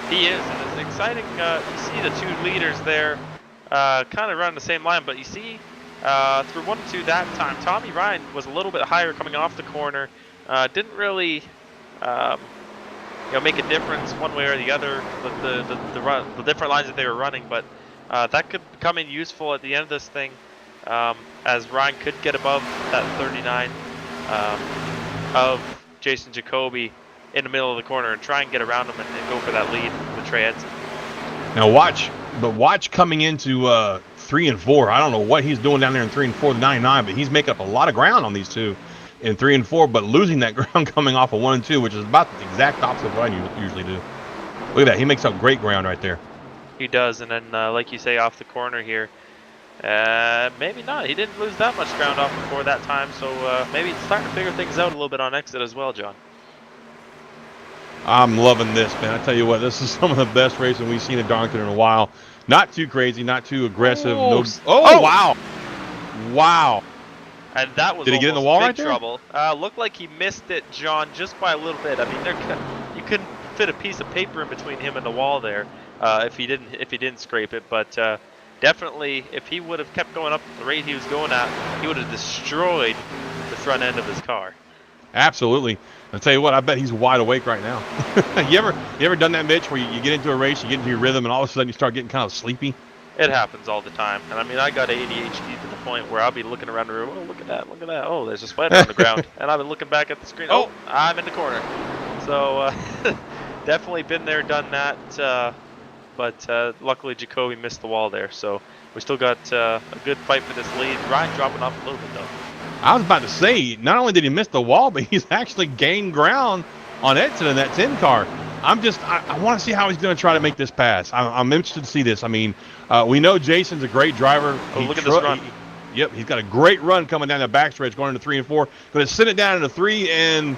He is, and it's exciting. You see the 2 leaders there kind of running the same line, but you see through 1 and 2 that time, Tommy Ryan was a little bit higher coming off the corner. Didn't really make a difference one way or the other, the different lines that they were running, but that could come in useful at the end of this thing, as Ryan could get above that 39 of Jason Jacoby in the middle of the corner and try and get around him and go for that lead with Trey Edson. Now watch coming into 3 and 4. I don't know what he's doing down there in 3 and 4, the 99, but he's making up a lot of ground on these 2 in 3 and 4, but losing that ground coming off of 1 and 2, which is about the exact opposite of what I usually do. Look at that. He makes up great ground right there. He does, and then like you say, off the corner here, maybe not. He didn't lose that much ground off before that time, so maybe he's starting to figure things out a little bit on exit as well, John. I'm loving this, man. I tell you what, this is some of the best racing we've seen at Darlington in a while. Not too crazy, not too aggressive. Wow. Wow. And that was Did he get in the wall right there? Trouble. Looked like he missed it, John, just by a little bit. I mean, you couldn't fit a piece of paper in between him and the wall there if he didn't scrape it. But definitely, if he would have kept going up at the rate he was going at, he would have destroyed the front end of his car. Absolutely. I'll tell you what, I bet he's wide awake right now. You ever done that, Mitch, where you get into a race, you get into your rhythm, and all of a sudden you start getting kind of sleepy? It happens all the time. And I mean, I got ADHD to the point where I'll be looking around the room. Oh, look at that. Look at that. Oh, there's a spider on the ground. And I've been looking back at the screen. Oh, I'm in the corner. So definitely been there, done that. But luckily Jacoby missed the wall there. So we still got a good fight for this lead. Ryan dropping off a little bit, though. I was about to say, not only did he miss the wall, but he's actually gained ground on Edson in that 10 car. I want to see how he's going to try to make this pass. I'm interested to see this. I mean, we know Jason's a great driver. Oh, look at this run. Yep, he's got a great run coming down the backstretch going into 3 and 4. Going to send it down into 3 and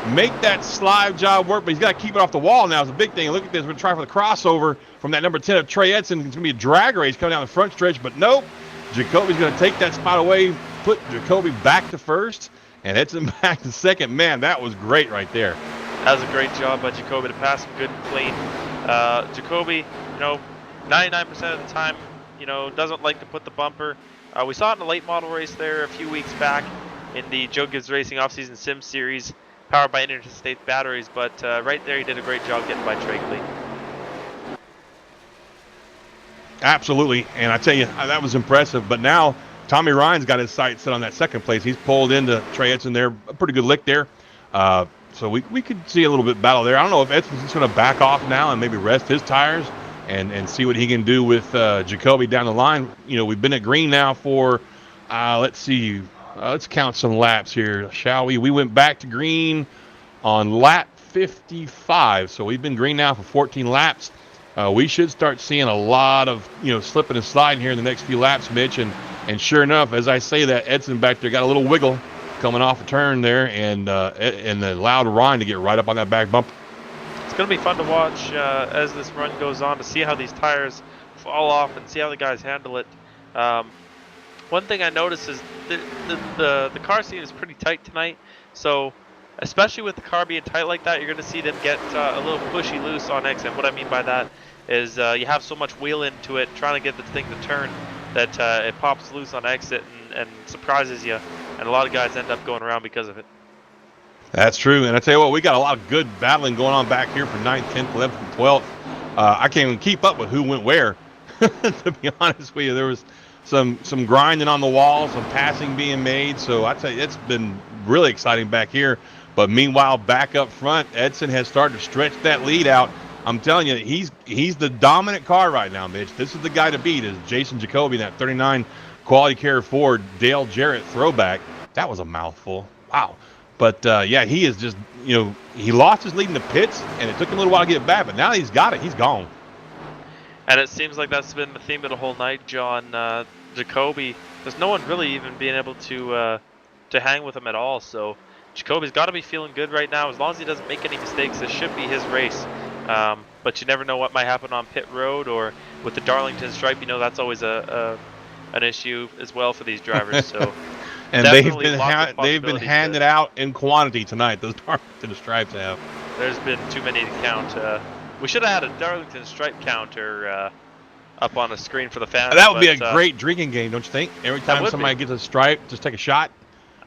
make that slide job work, but he's got to keep it off the wall now. It's a big thing. And look at this. We're going to try for the crossover from that number 10 of Trey Edson. It's going to be a drag race coming down the front stretch, but nope. Jacoby's going to take that spot away, put Jacoby back to first, and Edson back to second. Man, that was great right there. That was a great job by Jacoby to pass him good and clean. Jacoby, 99% of the time, doesn't like to put the bumper. We saw it in the late model race there a few weeks back in the Joe Gibbs Racing Offseason Sim Series. powered by interstate batteries, but right there he did a great job getting by Trakeley. Absolutely, and I tell you, that was impressive. But now Tommy Ryan's got his sights set on that second place. He's pulled into Trey Edson there, a pretty good lick there. So we could see a little bit of battle there. I don't know if Edson's just going to back off now and maybe rest his tires and see what he can do with Jacoby down the line. You know, we've been at green now for, let's see, let's count some laps here, shall we? We went back to green on lap 55, so we've been green now for 14 laps. We should start seeing a lot of, slipping and sliding here in the next few laps, Mitch. And sure enough, as I say that, Edson back there got a little wiggle coming off a turn there and allowed Ryan to get right up on that back bumper. It's going to be fun to watch as this run goes on to see how these tires fall off and see how the guys handle it. One thing I noticed is the car scene is pretty tight tonight. So especially with the car being tight like that, you're going to see them get a little pushy loose on exit. What I mean by that is you have so much wheel into it trying to get the thing to turn that it pops loose on exit and surprises you. And a lot of guys end up going around because of it. That's true. And I tell you what, we got a lot of good battling going on back here for 9th, 10th, 11th, and 12th. I can't even keep up with who went where, to be honest with you. There was some grinding on the wall, some passing being made. So I tell you, it's been really exciting back here. But meanwhile, back up front, Edson has started to stretch that lead out. I'm telling you, he's the dominant car right now, Mitch. This is the guy to beat, is Jason Jacoby, that 39 Quality Care Ford Dale Jarrett throwback. That was a mouthful. Wow. But, yeah, he is just, he lost his lead in the pits, and it took him a little while to get it back. But now he's got it. He's gone. And it seems like that's been the theme of the whole night, John. Jacoby, there's no one really even being able to hang with him at all. So Jacoby's got to be feeling good right now. As long as he doesn't make any mistakes, this should be his race. But you never know what might happen on pit road or with the Darlington stripe. That's always an issue as well for these drivers. So, and they've been handed out in quantity tonight. Those Darlington stripes have. There's been too many to count. We should have had a Darlington stripe counter up on the screen for the fans. That would be a great drinking game, don't you think? Every time somebody gets a stripe, just take a shot.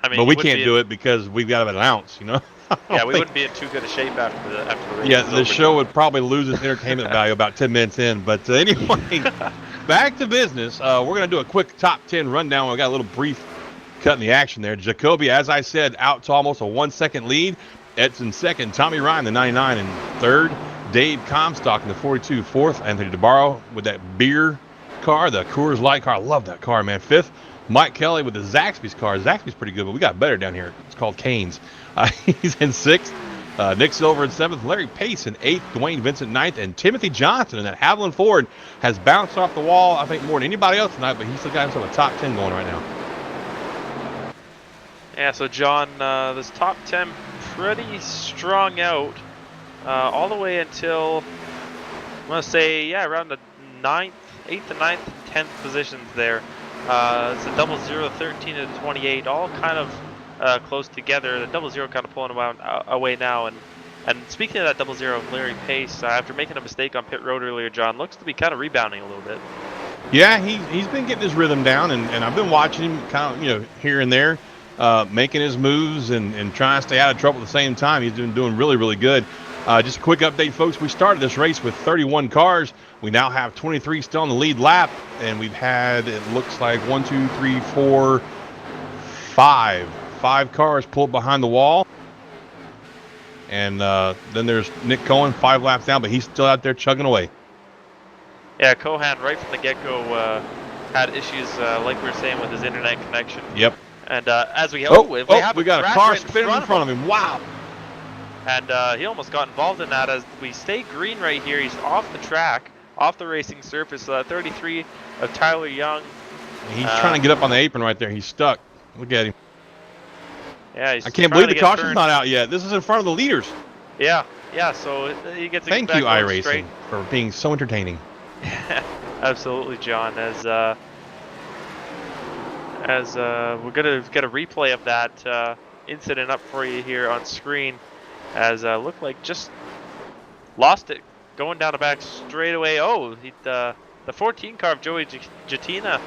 I mean, but we can't do it because we've got an ounce, Yeah, we wouldn't be in too good a shape after the race. Yeah, the show would probably lose its entertainment value about 10 minutes in. But anyway, back to business. We're going to do a quick top 10 rundown. We got a little brief cut in the action there. Jacoby, as I said, out to almost a 1-second lead. Edson second. Tommy Ryan, the 99, in third. Dave Comstock in the 42, fourth. Anthony DeBarro with that beer car, the Coors Light car. I love that car, man. Fifth. Mike Kelly with the Zaxby's car. Zaxby's pretty good, but we got better down here. It's called Cane's. He's in sixth. Nick Silver in seventh. Larry Pace in eighth. Dwayne Vincent ninth. And Timothy Johnson in that Haviland Ford has bounced off the wall, I think, more than anybody else tonight, but he's still got himself a top 10 going right now. Yeah, so John, this top 10 pretty strung out all the way until, I'm going to say, around the 8th to 9th, 10th positions there. It's a 00, 13 to 28, all kind of close together. The 00 kind of pulling away now. And speaking of that 00, Larry Pace, after making a mistake on pit road earlier, John, looks to be kind of rebounding a little bit. Yeah, he's been getting his rhythm down, and I've been watching him kind of, here and there, making his moves and trying to stay out of trouble at the same time. He's been doing really, really good. Just a quick update, folks. We started this race with 31 cars. We now have 23 still on the lead lap, and we've had, it looks like, 5 cars pulled behind the wall. And then there's Nick Cohen, 5 laps down, but he's still out there chugging away. Yeah, Cohan right from the get-go had issues, like we were saying, with his internet connection. Yep. And as we we got a car spinning in front of him. Wow. And he almost got involved in that. As we stay green right here, he's off the track, off the racing surface. 33 of Tyler Young. He's trying to get up on the apron right there. He's stuck. Look at him. Yeah, he's I can't believe the caution's not out yet. This is in front of the leaders. Yeah. So he gets. Thank you, iRacing, for being so entertaining. Absolutely, John. As we're gonna get a replay of that incident up for you here on screen. As looked like just lost it going down the back straight away. Oh, the 14 car of Joey Jatina.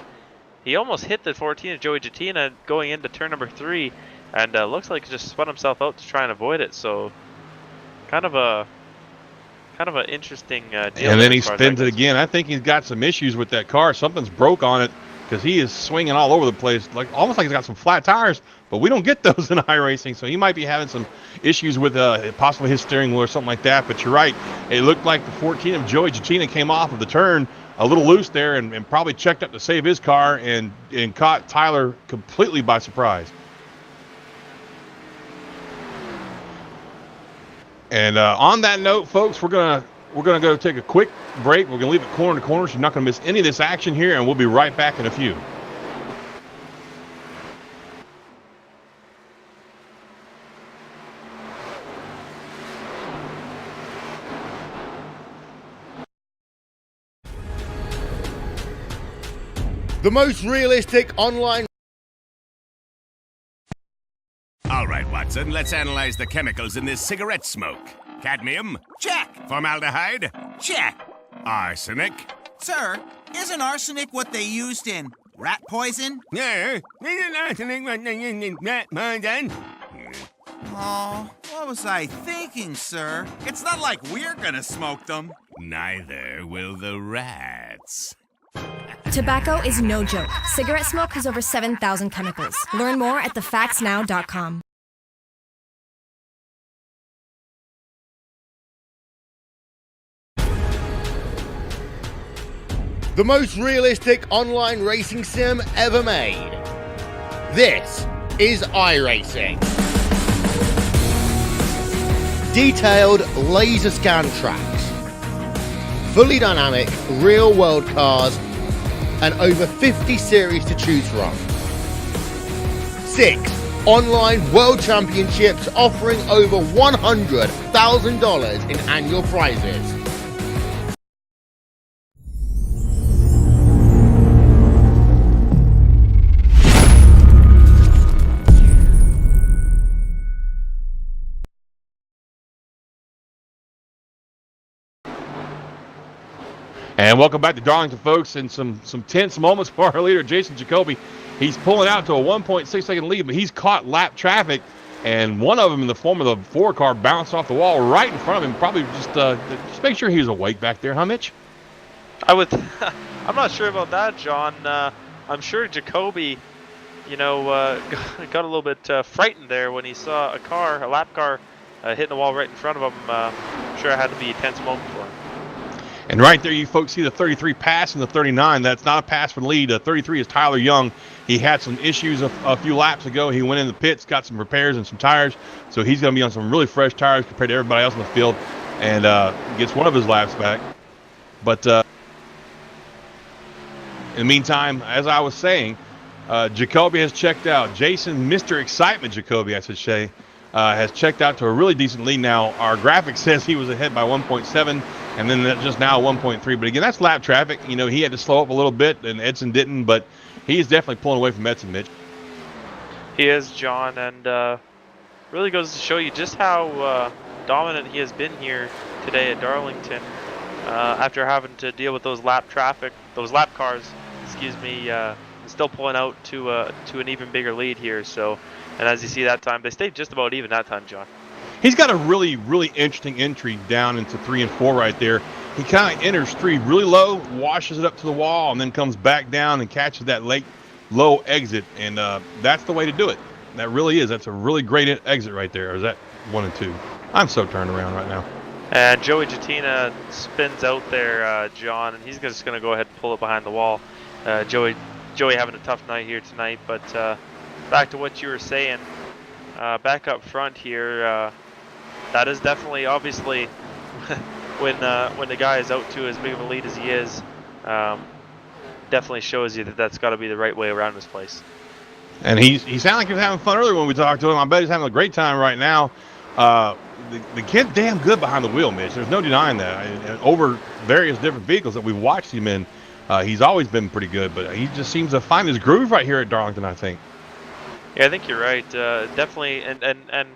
He almost hit the 14 of Joey Jatina going into turn number 3. and looks like he just spun himself out to try and avoid it. So kind of an interesting deal. And then he as far as spins that it goes. again. I think he's got some issues with that car. Something's broke on it because he is swinging all over the place, like almost like he's got some flat tires. But we don't get those in iRacing, so he might be having some issues with possibly his steering wheel or something like that. But you're right. It looked like the 14 of Joey Jachina came off of the turn a little loose there and probably checked up to save his car and caught Tyler completely by surprise. And on that note, folks, we're gonna go take a quick break. We're gonna leave it corner to corner, so you're not gonna miss any of this action here, and we'll be right back in a few. The most realistic online. All right, Watson, let's analyze the chemicals in this cigarette smoke. Cadmium? Check. Formaldehyde? Check. Arsenic? Sir, isn't arsenic what they used in rat poison? Yeah. Then. Oh, what was I thinking, sir? It's not like we're gonna smoke them. Neither will the rats. Tobacco is no joke. Cigarette smoke has over 7,000 chemicals. Learn more at thefactsnow.com. The most realistic online racing sim ever made. This is iRacing. Detailed laser scan tracks, fully dynamic real world cars, and over 50 series to choose from. 6 online world championships offering over $100,000 in annual prizes. And welcome back to Darlington, folks, and some tense moments for our leader, Jason Jacoby. He's pulling out to a 1.6-second lead, but he's caught lap traffic, and one of them in the form of the 4 car bounced off the wall right in front of him. Probably just make sure he was awake back there, huh, Mitch? I'm not sure about that, John. I'm sure Jacoby, got a little bit frightened there when he saw a lap car, hitting the wall right in front of him. I'm sure it had to be a tense moment for him. And right there, you folks see the 33 pass and the 39. That's not a pass for the lead. 33 is Tyler Young. He had some issues a few laps ago. He went in the pits, got some repairs and some tires. So he's going to be on some really fresh tires compared to everybody else in the field, and gets one of his laps back. But in the meantime, as I was saying, Jacoby has checked out. Jason, Mr. Excitement Jacoby, I should say, has checked out to a really decent lead now. Our graphic says he was ahead by 1.7. And then just now 1.3. But again, that's lap traffic. He had to slow up a little bit, and Edson didn't. But he's definitely pulling away from Edson, Mitch. He is, John, and really goes to show you just how dominant he has been here today at Darlington. After having to deal with those lap cars, still pulling out to an even bigger lead here. So, and as you see that time, they stayed just about even that time, John. He's got a really, really interesting entry down into 3 and 4 right there. He kind of enters 3 really low, washes it up to the wall, and then comes back down and catches that low exit. And that's the way to do it. That really is. That's a really great exit right there. Or is that 1 and 2? I'm so turned around right now. And Joey Jachina spins out there, John, and he's just going to go ahead and pull it behind the wall. Joey having a tough night here tonight. But back to what you were saying, back up front here, that is definitely, obviously, when the guy is out to as big of a lead as he is, definitely shows you that that's got to be the right way around this place. And he sounded like he was having fun earlier when we talked to him. I bet he's having a great time right now. The kid's damn good behind the wheel, Mitch. There's no denying that. And over various different vehicles that we've watched him in, he's always been pretty good. But he just seems to find his groove right here at Darlington, I think. Yeah, I think you're right. Definitely, and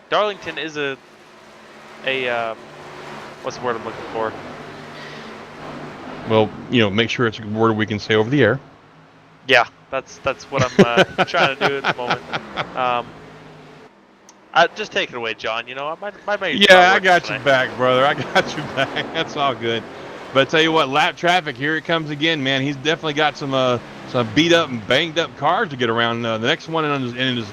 Darlington is a what's the word I'm looking for? Well, make sure it's a word we can say over the air. Yeah, that's what I'm trying to do at the moment. Just take it away, John. You know, my brain's Yeah, not I working got you tonight. back, brother. I got you back. That's all good. But I tell you what, lap traffic, here it comes again, man. He's definitely got some beat up and banged up cars to get around. The next one in his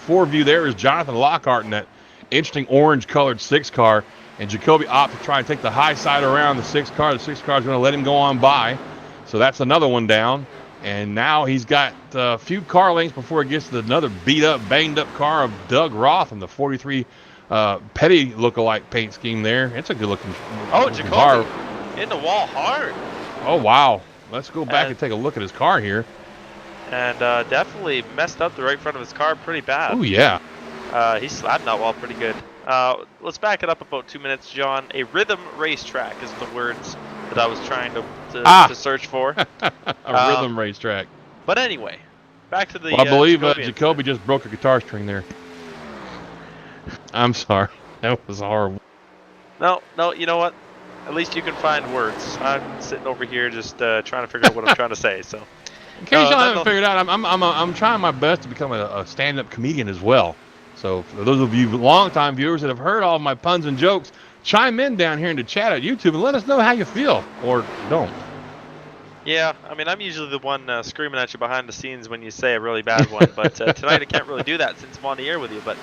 foreview there is Jonathan Lockhart in that interesting orange colored 6 car. And Jacoby opted to try and take the high side around the 6 car. The 6 car is going to let him go on by. So that's another one down. And now he's got a few car lengths before he gets to another beat up, banged up car of Doug Roth in the 43 Petty lookalike paint scheme there. It's a good looking Jacoby car. in the wall hard. Oh, wow. Let's go back and take a look at his car here. And definitely messed up the right front of his car pretty bad. Oh, yeah. He slapped that wall pretty good. Let's back it up about 2 minutes, John. A rhythm racetrack is the words that I was trying to search for. A rhythm racetrack. But anyway, back to the. Well, I believe Jacoby Jacoby just broke a guitar string there. I'm sorry. That was horrible. No, you know what? At least you can find words. I'm sitting over here just trying to figure out what I'm trying to say. So, in case y'all haven't figured out, I'm trying my best to become a stand-up comedian as well. So for those of you long-time viewers that have heard all of my puns and jokes, chime in down here in the chat at YouTube and let us know how you feel, or don't. Yeah, I mean, I'm usually the one screaming at you behind the scenes when you say a really bad one, but tonight I can't really do that since I'm on the air with you. But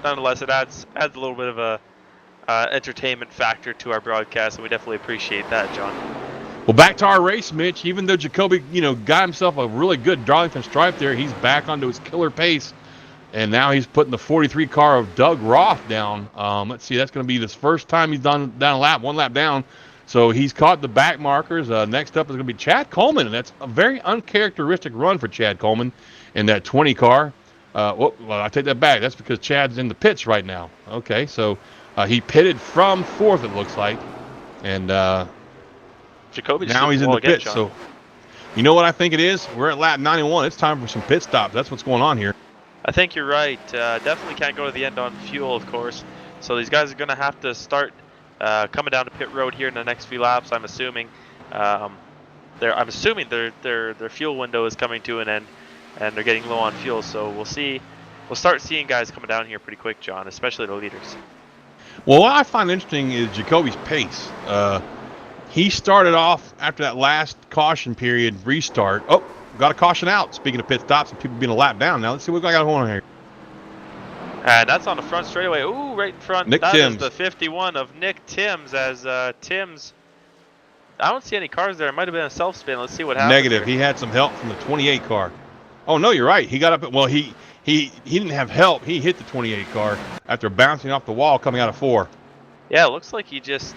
nonetheless, it adds a little bit of a entertainment factor to our broadcast, and we definitely appreciate that, John. Well, back to our race, Mitch. Even though Jacoby, got himself a really good Darlington stripe there, he's back onto his killer pace. And now he's putting the 43 car of Doug Roth down. Let's see, that's going to be his first time he's done down a lap, 1 lap down. So he's caught the back markers. Next up is going to be Chad Coleman, and that's a very uncharacteristic run for Chad Coleman in that 20 car. Well, I take that back. That's because Chad's in the pits right now. Okay, so he pitted from 4th, it looks like. And Jacoby now he's in the pits. So you know what I think it is? We're at lap 91. It's time for some pit stops. That's what's going on here. I think you're right. Definitely can't go to the end on fuel, of course. So these guys are going to have to start coming down to pit road here in the next few laps. I'm assuming. Their fuel window is coming to an end, and they're getting low on fuel. So we'll see. We'll start seeing guys coming down here pretty quick, John, especially the leaders. Well, what I find interesting is Jacoby's pace. He started off after that last caution period restart. Oh. Got a caution out. Speaking of pit stops and people being a lap down. Now let's see what I got going on here. And that's on the front straightaway. Ooh, right in front. Nick That Timms. is the 51 of Nick Timms. As Timms, I don't see any cars there. It might have been a self spin. Let's see what happens. Negative. Here. He had some help from the 28 car. Oh no, you're right. He got up. Well, he didn't have help. He hit the 28 car after bouncing off the wall coming out of 4. Yeah, it looks like he just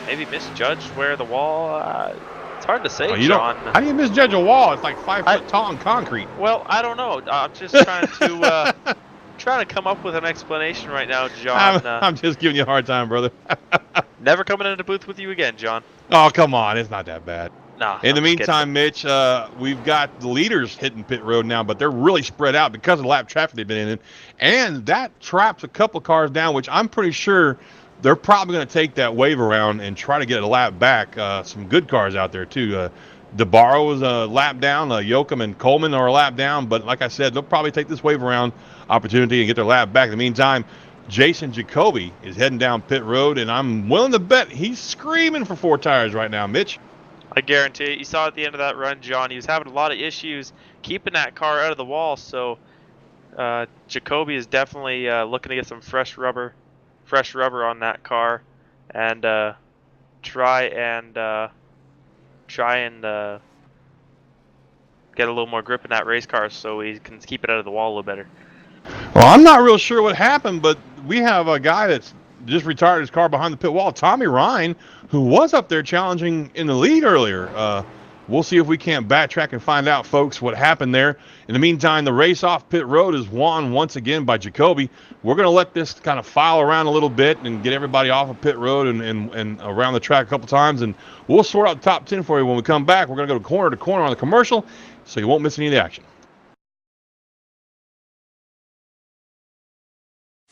maybe misjudged where the wall. It's hard to say, John. How do you misjudge a wall? It's like 5 foot tall in concrete. Well, I don't know. I'm just trying to come up with an explanation right now, John. I'm just giving you a hard time, brother. Never coming into the booth with you again, John. Oh, come on. It's not that bad. Nah. In the meantime, Mitch, we've got the leaders hitting pit road now, but they're really spread out because of the lap traffic they've been in. And that traps a couple of cars down, which I'm pretty sure they're probably going to take that wave around and try to get a lap back. Some good cars out there, too. DeBarro was a lap down. Yoakum and Coleman are a lap down. But like I said, they'll probably take this wave around opportunity and get their lap back. In the meantime, Jason Jacoby is heading down pit road, and I'm willing to bet he's screaming for 4 tires right now, Mitch. I guarantee it. You saw at the end of that run, John, he was having a lot of issues keeping that car out of the wall. So Jacoby is definitely looking to get some fresh rubber on that car, and try and get a little more grip in that race car so he can keep it out of the wall a little better. Well, I'm not real sure what happened, but we have a guy that's just retired his car behind the pit wall, Tommy Ryan, who was up there challenging in the lead earlier. We'll see if we can't backtrack and find out, folks, what happened there. In the meantime, the race off pit road is won once again by Jacoby. We're going to let this kind of file around a little bit and get everybody off of pit road and around the track a couple times, and we'll sort out the top 10 for you when we come back. We're going to go corner to corner on the commercial, so you won't miss any of the action.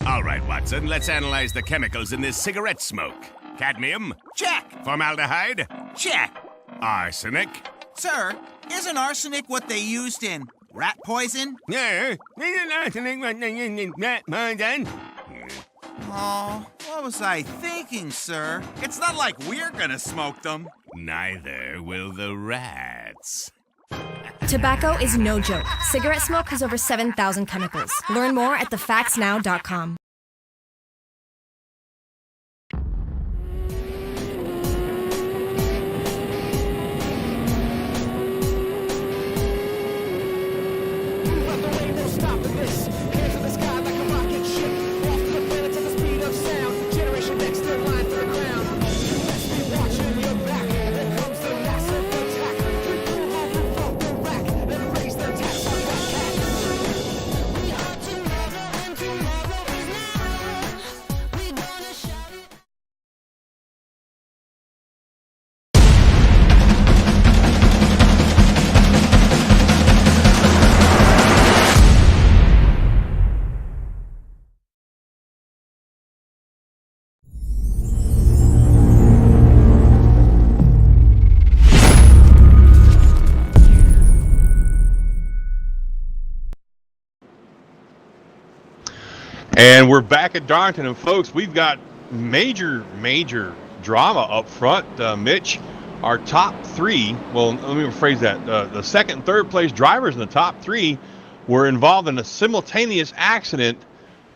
All right, Watson, let's analyze the chemicals in this cigarette smoke. Cadmium? Check. Formaldehyde? Check. Arsenic? Sir, isn't arsenic what they used in Rat poison? Yeah. Oh, what was I thinking, sir? It's not like we're gonna smoke them. Neither will the rats. Tobacco is no joke. Cigarette smoke has over 7,000 chemicals. Learn more at thefactsnow.com. And we're back at Darlington, and folks, we've got major drama up front. Mitch, our top three, well, let me rephrase that. The second and third place drivers in the top three were involved in a simultaneous accident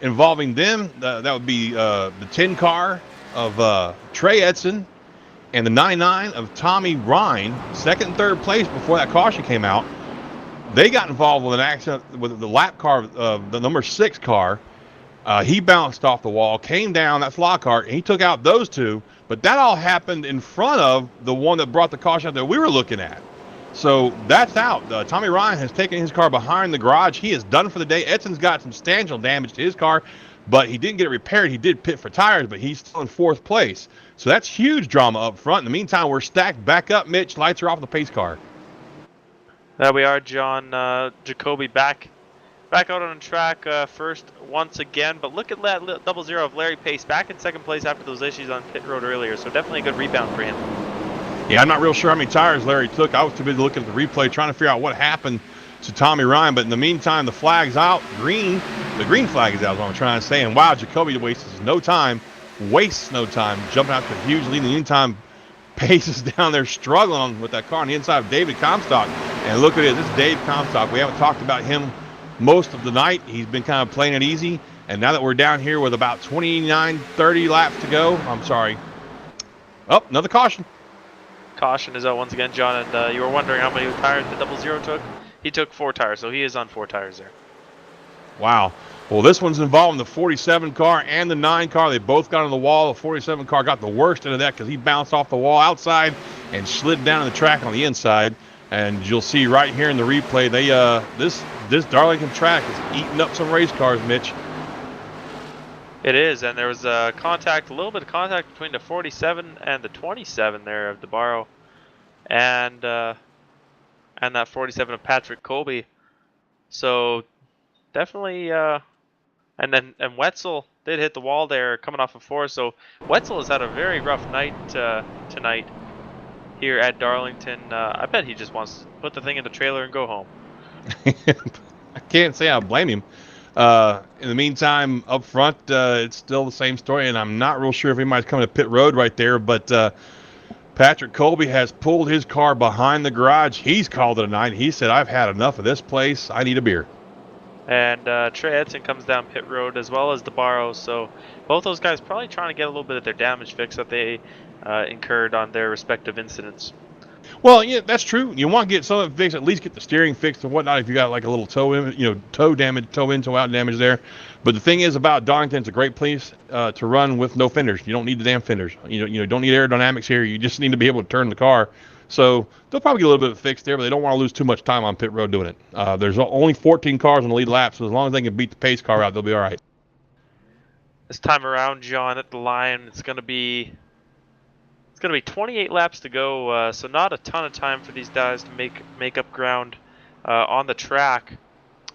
involving them. That would be the 10 car of Trey Edson and the 99 of Tommy Ryan, second and third place before that caution came out. They got involved with an accident with the lap car, the number 6 car. He bounced off the wall, came down, that's Lockhart, and he took out those two. But that all happened in front of the one that brought the caution out that we were looking at. So that's out. Tommy Ryan has taken his car behind the garage. He is done for the day. Edson's got substantial damage to his car, but he didn't get it repaired. He did pit for tires, but he's still in 4th place. So that's huge drama up front. In the meantime, we're stacked back up. Mitch, lights are off the pace car. There we are, John. Jacoby back out on the track first once again, but look at that 00 of Larry Pace back in 2nd place after those issues on pit road earlier, so definitely a good rebound for him. Yeah, I'm not real sure how many tires Larry took. I was too busy looking at the replay trying to figure out what happened to Tommy Ryan, but in the meantime, the flag's out. The green flag is out is what I'm trying to say, and wow, Jacoby wastes no time jumping out to a huge lead. In the meantime, Pace is down there struggling with that car on the inside of David Comstock, and look at it, this is Dave Comstock. We haven't talked about him most of the night. He's been kind of playing it easy, and now that we're down here with about 29-30 laps to go, I'm sorry. Oh, another caution. Caution is out once again, John, and you were wondering how many tires the 00 took? He took 4 tires, so he is on 4 tires there. Wow. Well, this one's involving the 47 car and the 9 car. They both got on the wall. The 47 car got the worst of that because he bounced off the wall outside and slid down on the track on the inside. And you'll see right here in the replay, they this Darlington track is eating up some race cars, Mitch. It is, and there was a little bit of contact between the 47 and the 27 there of DeBarro, and that 47 of Patrick Colby. So definitely, and Wetzel did hit the wall there coming off of 4. So Wetzel has had a very rough night tonight here at Darlington. I bet he just wants to put the thing in the trailer and go home. I can't say I blame him. In the meantime, up front, it's still the same story, and I'm not real sure if anybody's coming to pit road right there, but Patrick Colby has pulled his car behind the garage. He's called it a night. He said, I've had enough of this place. I need a beer. And Trey Edson comes down pit road as well as DeBarro, so both those guys probably trying to get a little bit of their damage fixed that they incurred on their respective incidents. Well, yeah, that's true. You want to get some of it fixed, at least get the steering fixed and whatnot if you got like a little toe in, toe damage, toe in, toe out damage there. But the thing is about Darlington, it's a great place to run with no fenders. You don't need the damn fenders. You don't need aerodynamics here. You just need to be able to turn the car. So they'll probably get a little bit fixed there, but they don't want to lose too much time on pit road doing it. There's only 14 cars on the lead lap, so as long as they can beat the pace car out, they'll be all right. This time around, John, at the line, it's going to be 28 laps to go, so not a ton of time for these guys to make up ground on the track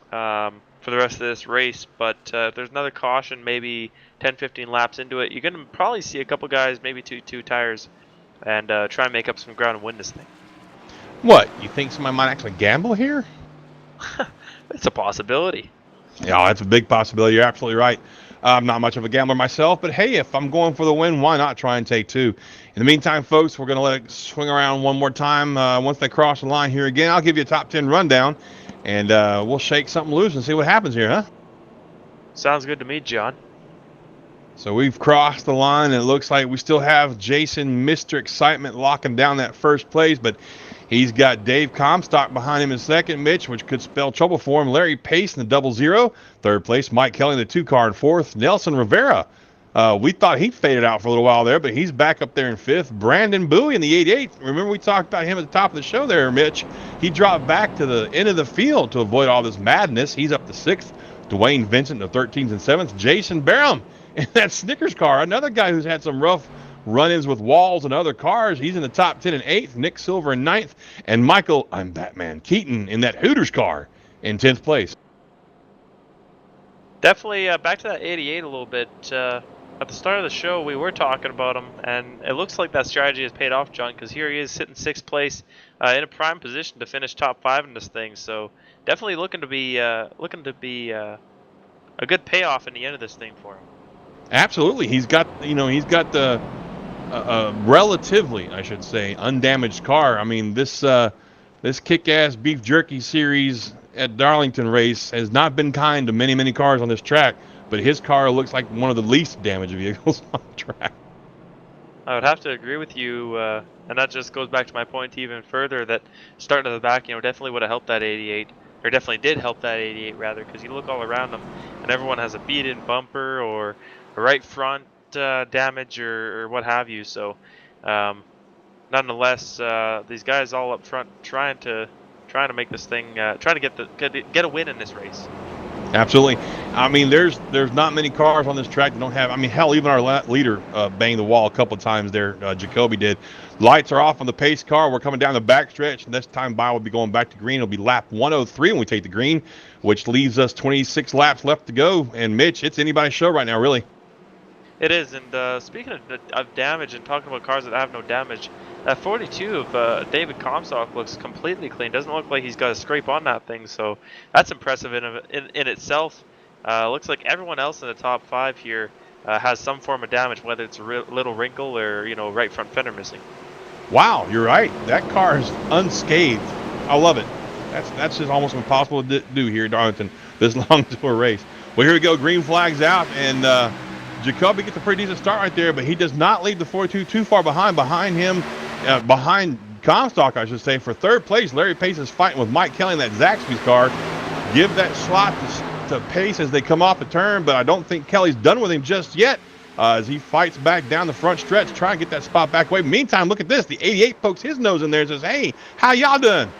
for the rest of this race. But if there's another caution, maybe 10-15 laps into it, you're going to probably see a couple guys, maybe two tires, and try and make up some ground and win this thing. What? You think somebody might actually gamble here? It's a possibility. Yeah, that's a big possibility. You're absolutely right. I'm not much of a gambler myself, but hey, if I'm going for the win, why not try and take two? In the meantime, folks, we're going to let it swing around one more time. Once they cross the line here again, I'll give you a top 10 rundown, and we'll shake something loose and see what happens here, huh? Sounds good to me, John. So we've crossed the line, and it looks like we still have Jason, Mr. Excitement, locking down that first place, but he's got Dave Comstock behind him in second, Mitch, which could spell trouble for him. Larry Pace in the 00. Third place, Mike Kelly in the 2 car in fourth. Nelson Rivera. We thought he faded out for a little while there, but he's back up there in fifth. Brandon Bowie in the 88. Remember we talked about him at the top of the show there, Mitch. He dropped back to the end of the field to avoid all this madness. He's up to sixth. Dwayne Vincent in the 13th and 7th. Jason Barham in that Snickers car, another guy who's had some rough run-ins with walls and other cars. He's in the top 10 and 8th. Nick Silver in 9th. And Michael, I'm Batman, Keaton in that Hooters car in 10th place. Definitely back to that 88 a little bit. At the start of the show, we were talking about him, and it looks like that strategy has paid off, John, because here he is sitting 6th place in a prime position to finish top 5 in this thing. So definitely looking to be a good payoff in the end of this thing for him. Absolutely. He's got the relatively, I should say, undamaged car. I mean, this Kickass Beef Jerky series at Darlington race has not been kind to many, many cars on this track, but his car looks like one of the least damaged vehicles on the track. I would have to agree with you, and that just goes back to my point even further, that starting at the back, definitely would have helped that 88, or definitely did help that 88 rather, because you look all around them, and everyone has a beat-in bumper or a right front damage or what have you. So, nonetheless, these guys all up front trying to make this thing, trying to get a win in this race. Absolutely. I mean, there's not many cars on this track that don't have. I mean, hell, even our leader banged the wall a couple of times there. Jacoby did. Lights are off on the pace car. We're coming down the backstretch. This time by will be going back to green. It'll be lap 103 when we take the green, which leaves us 26 laps left to go. And Mitch, it's anybody's show right now, really. It is. And speaking of damage and talking about cars that have no damage, that 42 of David Comstock looks completely clean. Doesn't look like he's got a scrape on that thing. So that's impressive in itself. Looks like everyone else in the top 5 here has some form of damage, whether it's a little wrinkle or right front fender missing. Wow, you're right. That car is unscathed. I love it. That's just almost impossible to do here in Darlington this long to a race. Well, here we go. Green flag's out, and Jacoby gets a pretty decent start right there, but he does not leave the 42 too far behind. Behind him, behind Comstock, I should say, for third place, Larry Pace is fighting with Mike Kelly in that Zaxby's car. Give that slot to Pace as they come off the turn, but I don't think Kelly's done with him just yet as he fights back down the front stretch, trying to get that spot back away. Meantime, look at this. The 88 pokes his nose in there and says, hey, how y'all doing?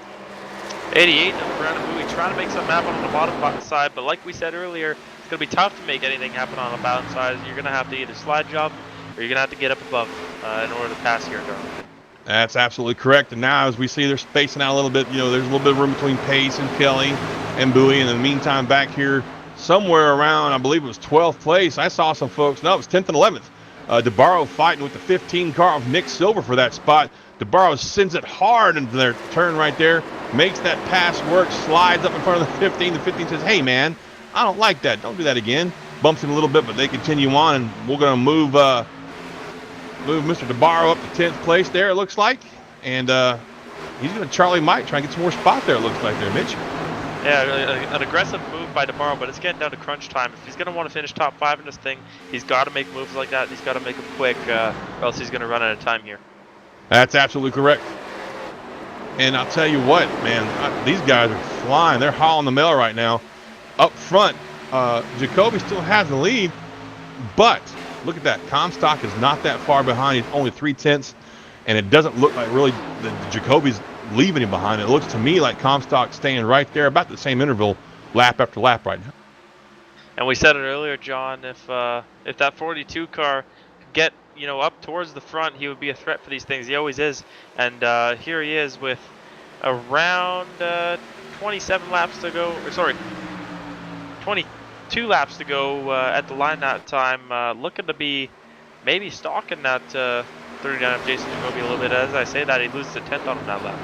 88 of Brandon Bowie trying to make something happen on the bottom side, but like we said earlier, it's going to be tough to make anything happen on the bottom side. You're going to have to either slide jump or you're going to have to get up above in order to pass here in Darlington. That's absolutely correct. And now as we see they're spacing out a little bit, there's a little bit of room between Pace and Kelly and Bowie. And in the meantime, back here, somewhere around, I believe it was 12th place, I saw some folks, no, it was 10th and 11th. DeBarro fighting with the 15 car of Nick Silver for that spot. DeBarro sends it hard into their turn right there, makes that pass work, slides up in front of the 15. The 15 says, hey, man, I don't like that. Don't do that again. Bumps him a little bit, but they continue on, and we're going to move Mr. DeBarro up to 10th place there, it looks like. And he's going to Charlie Mike, try and get some more spot there, it looks like there, Mitch. Yeah, an aggressive move by DeBarro, but it's getting down to crunch time. If he's going to want to finish top 5 in this thing, he's got to make moves like that. He's got to make them quick, or else he's going to run out of time here. That's absolutely correct. And I'll tell you what, man, these guys are flying. They're hauling the mail right now. Up front, Jacoby still has the lead, but look at that. Comstock is not that far behind. He's only 3/10, and it doesn't look like really Jacoby's leaving him behind. It looks to me like Comstock's staying right there, about the same interval, lap after lap right now. And we said it earlier, John, if that 42 car could get up towards the front, he would be a threat for these things. He always is. And here he is with around 27 laps to go, or sorry, 22 laps to go at the line that time. Looking to be maybe stalking that 39 of Jason Jacoby a little bit. As I say that, he loses a 10th on him that lap.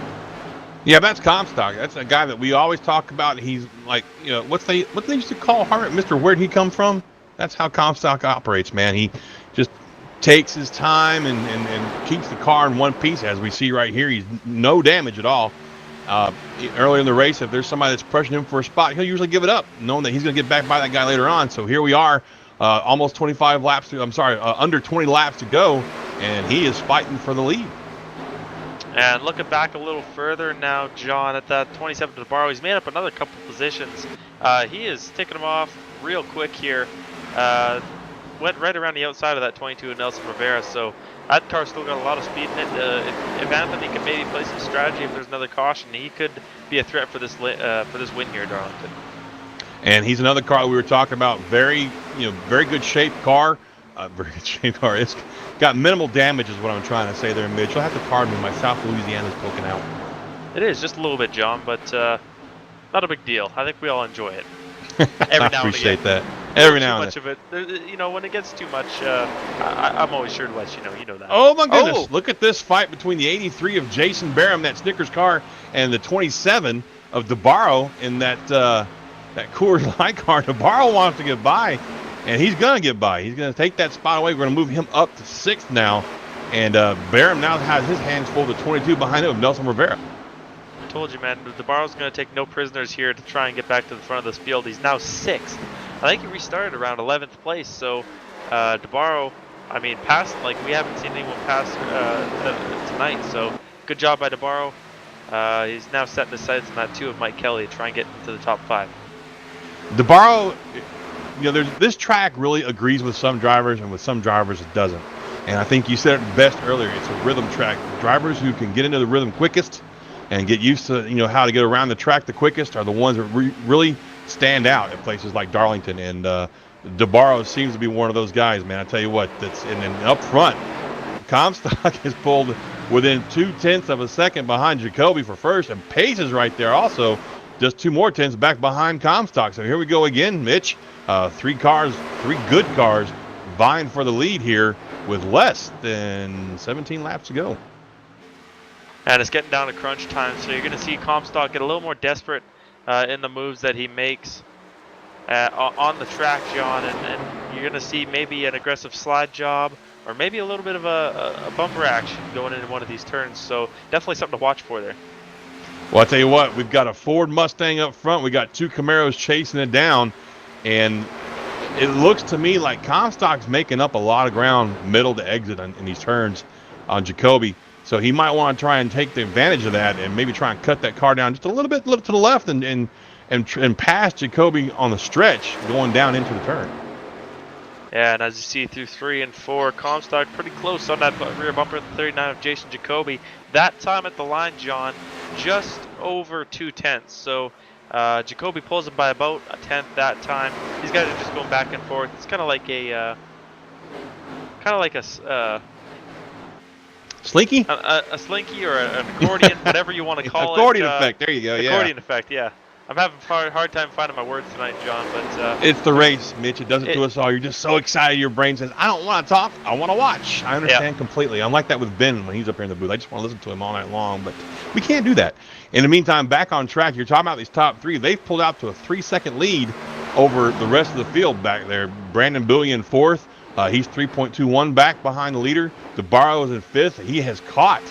Yeah, that's Comstock. That's a guy that we always talk about. He's like, you know, what they used to call Harmon, Mr. Where'd he come from? That's how Comstock operates, man. He just takes his time and keeps the car in one piece, as we see right here. He's no damage at all. Early in the race, if there's somebody that's pushing him for a spot, he'll usually give it up, knowing that he's going to get back by that guy later on. So here we are, almost 25 laps to, under 20 laps to go, and he is fighting for the lead. And looking back a little further now, John, at that 27 to DeBarro, he's made up another couple positions. He is ticking them off real quick here. Went right around the outside of that 22 of Nelson Rivera, so that car's still got a lot of speed in it. If Anthony can maybe play some strategy, if there's another caution, he could be a threat for this win here at Darlington. And he's another car we were talking about. Very good shaped car. Very good shaped car. It's got minimal damage, is what I'm trying to say there, Mitch. You'll have to pardon me. My South Louisiana's poking out. It is just a little bit, John, but not a big deal. I think we all enjoy it. I appreciate that. Every now and then. Too much of it, you know, when it gets too much, I'm always sure to let you know. You know that. Oh my goodness! Look at this fight between the 83 of Jason Barham, that Snickers car, and the 27 of DeBarro in that Coors Light car. DeBarro wants to get by, and he's gonna get by. He's gonna take that spot away. We're gonna move him up to 6th now, and Barham now has his hands full. The 22 behind him of Nelson Rivera. I told you, man. DeBarro's going to take no prisoners here to try and get back to the front of this field. He's now 6th. I think he restarted around 11th place. So DeBarro, I mean, passed like we haven't seen anyone pass tonight. So good job by DeBarro. He's now setting his sights on that 2 of Mike Kelly to try and get into the top 5. DeBarro, you know, this track really agrees with some drivers, and with some drivers it doesn't. And I think you said it best earlier. It's a rhythm track. Drivers who can get into the rhythm quickest and get used to, you know, how to get around the track the quickest are the ones that really stand out at places like Darlington. And DeBarro seems to be one of those guys, man. I tell you what, that's and then up front, Comstock is pulled within 0.2 of a second behind Jacoby for first, and Pace is right there also, just 2 more tenths back behind Comstock. So here we go again, Mitch. 3 good cars vying for the lead here with less than 17 laps to go. And it's getting down to crunch time, so you're going to see Comstock get a little more desperate in the moves that he makes on the track, John, and you're going to see maybe an aggressive slide job or maybe a little bit of a bumper action going into one of these turns. So definitely something to watch for there. Well, I'll tell you what, we've got a Ford Mustang up front. We got 2 Camaros chasing it down, and it looks to me like Comstock's making up a lot of ground middle to exit in these turns on Jacoby. So he might want to try and take the advantage of that and maybe try and cut that car down just a little bit to the left and pass Jacoby on the stretch going down into the turn. Yeah, and as you see through 3 and 4, Comstock pretty close on that rear bumper, the 39 of Jason Jacoby. That time at the line, John, just over 0.2. So Jacoby pulls him by about 1/10 that time. These guys are just going back and forth. It's kind of like a Slinky? A slinky or an accordion, whatever you want to call it. Accordion effect. There you go. Yeah. Accordion effect. Yeah. I'm having a hard time finding my words tonight, John, but it's the race, Mitch. It does it to us all. You're just so excited. Your brain says, "I don't want to talk. I want to watch." I understand completely. I'm like that with Ben when he's up here in the booth. I just want to listen to him all night long, but we can't do that. In the meantime, back on track, you're talking about these top 3. They've pulled out to a 3-second lead over the rest of the field back there. Brandon Bowie in 4th. He's 3.21 back behind the leader. DeBarro is in 5th. He has caught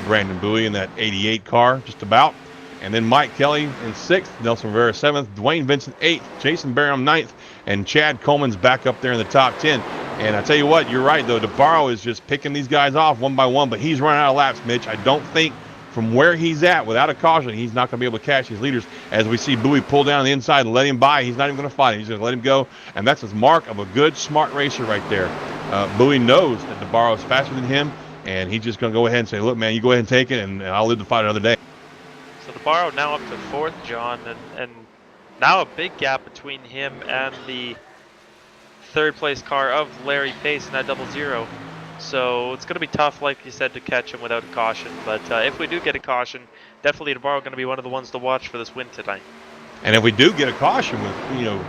Brandon Bowie in that 88 car, just about. And then Mike Kelly in 6th, Nelson Rivera 7th, Dwayne Vincent 8th, Jason Barham 9th, and Chad Coleman's back up there in the top 10. And I tell you what, you're right, though. DeBarro is just picking these guys off one by one, but he's running out of laps, Mitch. I don't think from where he's at, without a caution, he's not going to be able to catch these leaders. As we see Bowie pull down the inside and let him by, he's not even going to fight him. He's going to let him go, and that's his mark of a good, smart racer right there. Bowie knows that DeBarro is faster than him, and he's just going to go ahead and say, look, man, you go ahead and take it, and I'll live to fight another day. So DeBarro now up to 4th, John, and now a big gap between him and the 3rd place car of Larry Pace in that 00. So it's going to be tough, like you said, to catch him without a caution. But if we do get a caution, definitely DeBarro going to be one of the ones to watch for this win tonight. And if we do get a caution with, you know,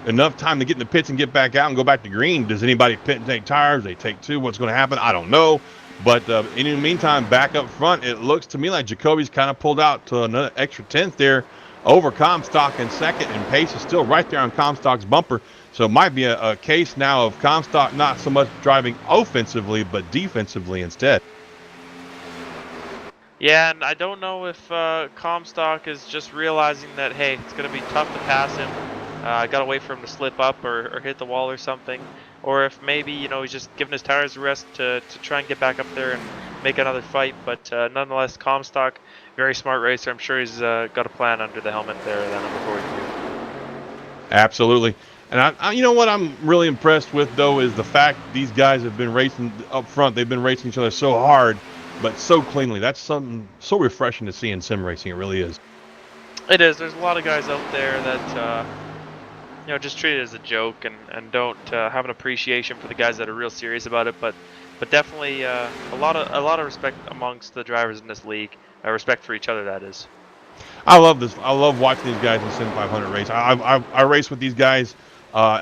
enough time to get in the pits and get back out and go back to green, does anybody pit and take tires? They take 2. What's going to happen? I don't know. But in the meantime, back up front, it looks to me like Jacoby's kind of pulled out to another extra tenth there over Comstock in second, and Pace is still right there on Comstock's bumper. So it might be a case now of Comstock not so much driving offensively, but defensively instead. Yeah, and I don't know if Comstock is just realizing that, hey, it's going to be tough to pass him. I got to wait for him to slip up or hit the wall or something. Or if maybe, he's just giving his tires a rest to try and get back up there and make another fight. But nonetheless, Comstock, very smart racer. I'm sure he's got a plan under the helmet there, that number 43. Absolutely. And I you know what I'm really impressed with, though, is the fact these guys have been racing up front. They've been racing each other so hard, but so cleanly. That's something so refreshing to see in sim racing. It really is. It is. There's a lot of guys out there that just treat it as a joke and don't have an appreciation for the guys that are real serious about it. But definitely a lot of respect amongst the drivers in this league. Respect for each other, that is. I love this. I love watching these guys in Sim500 race. I race with these guys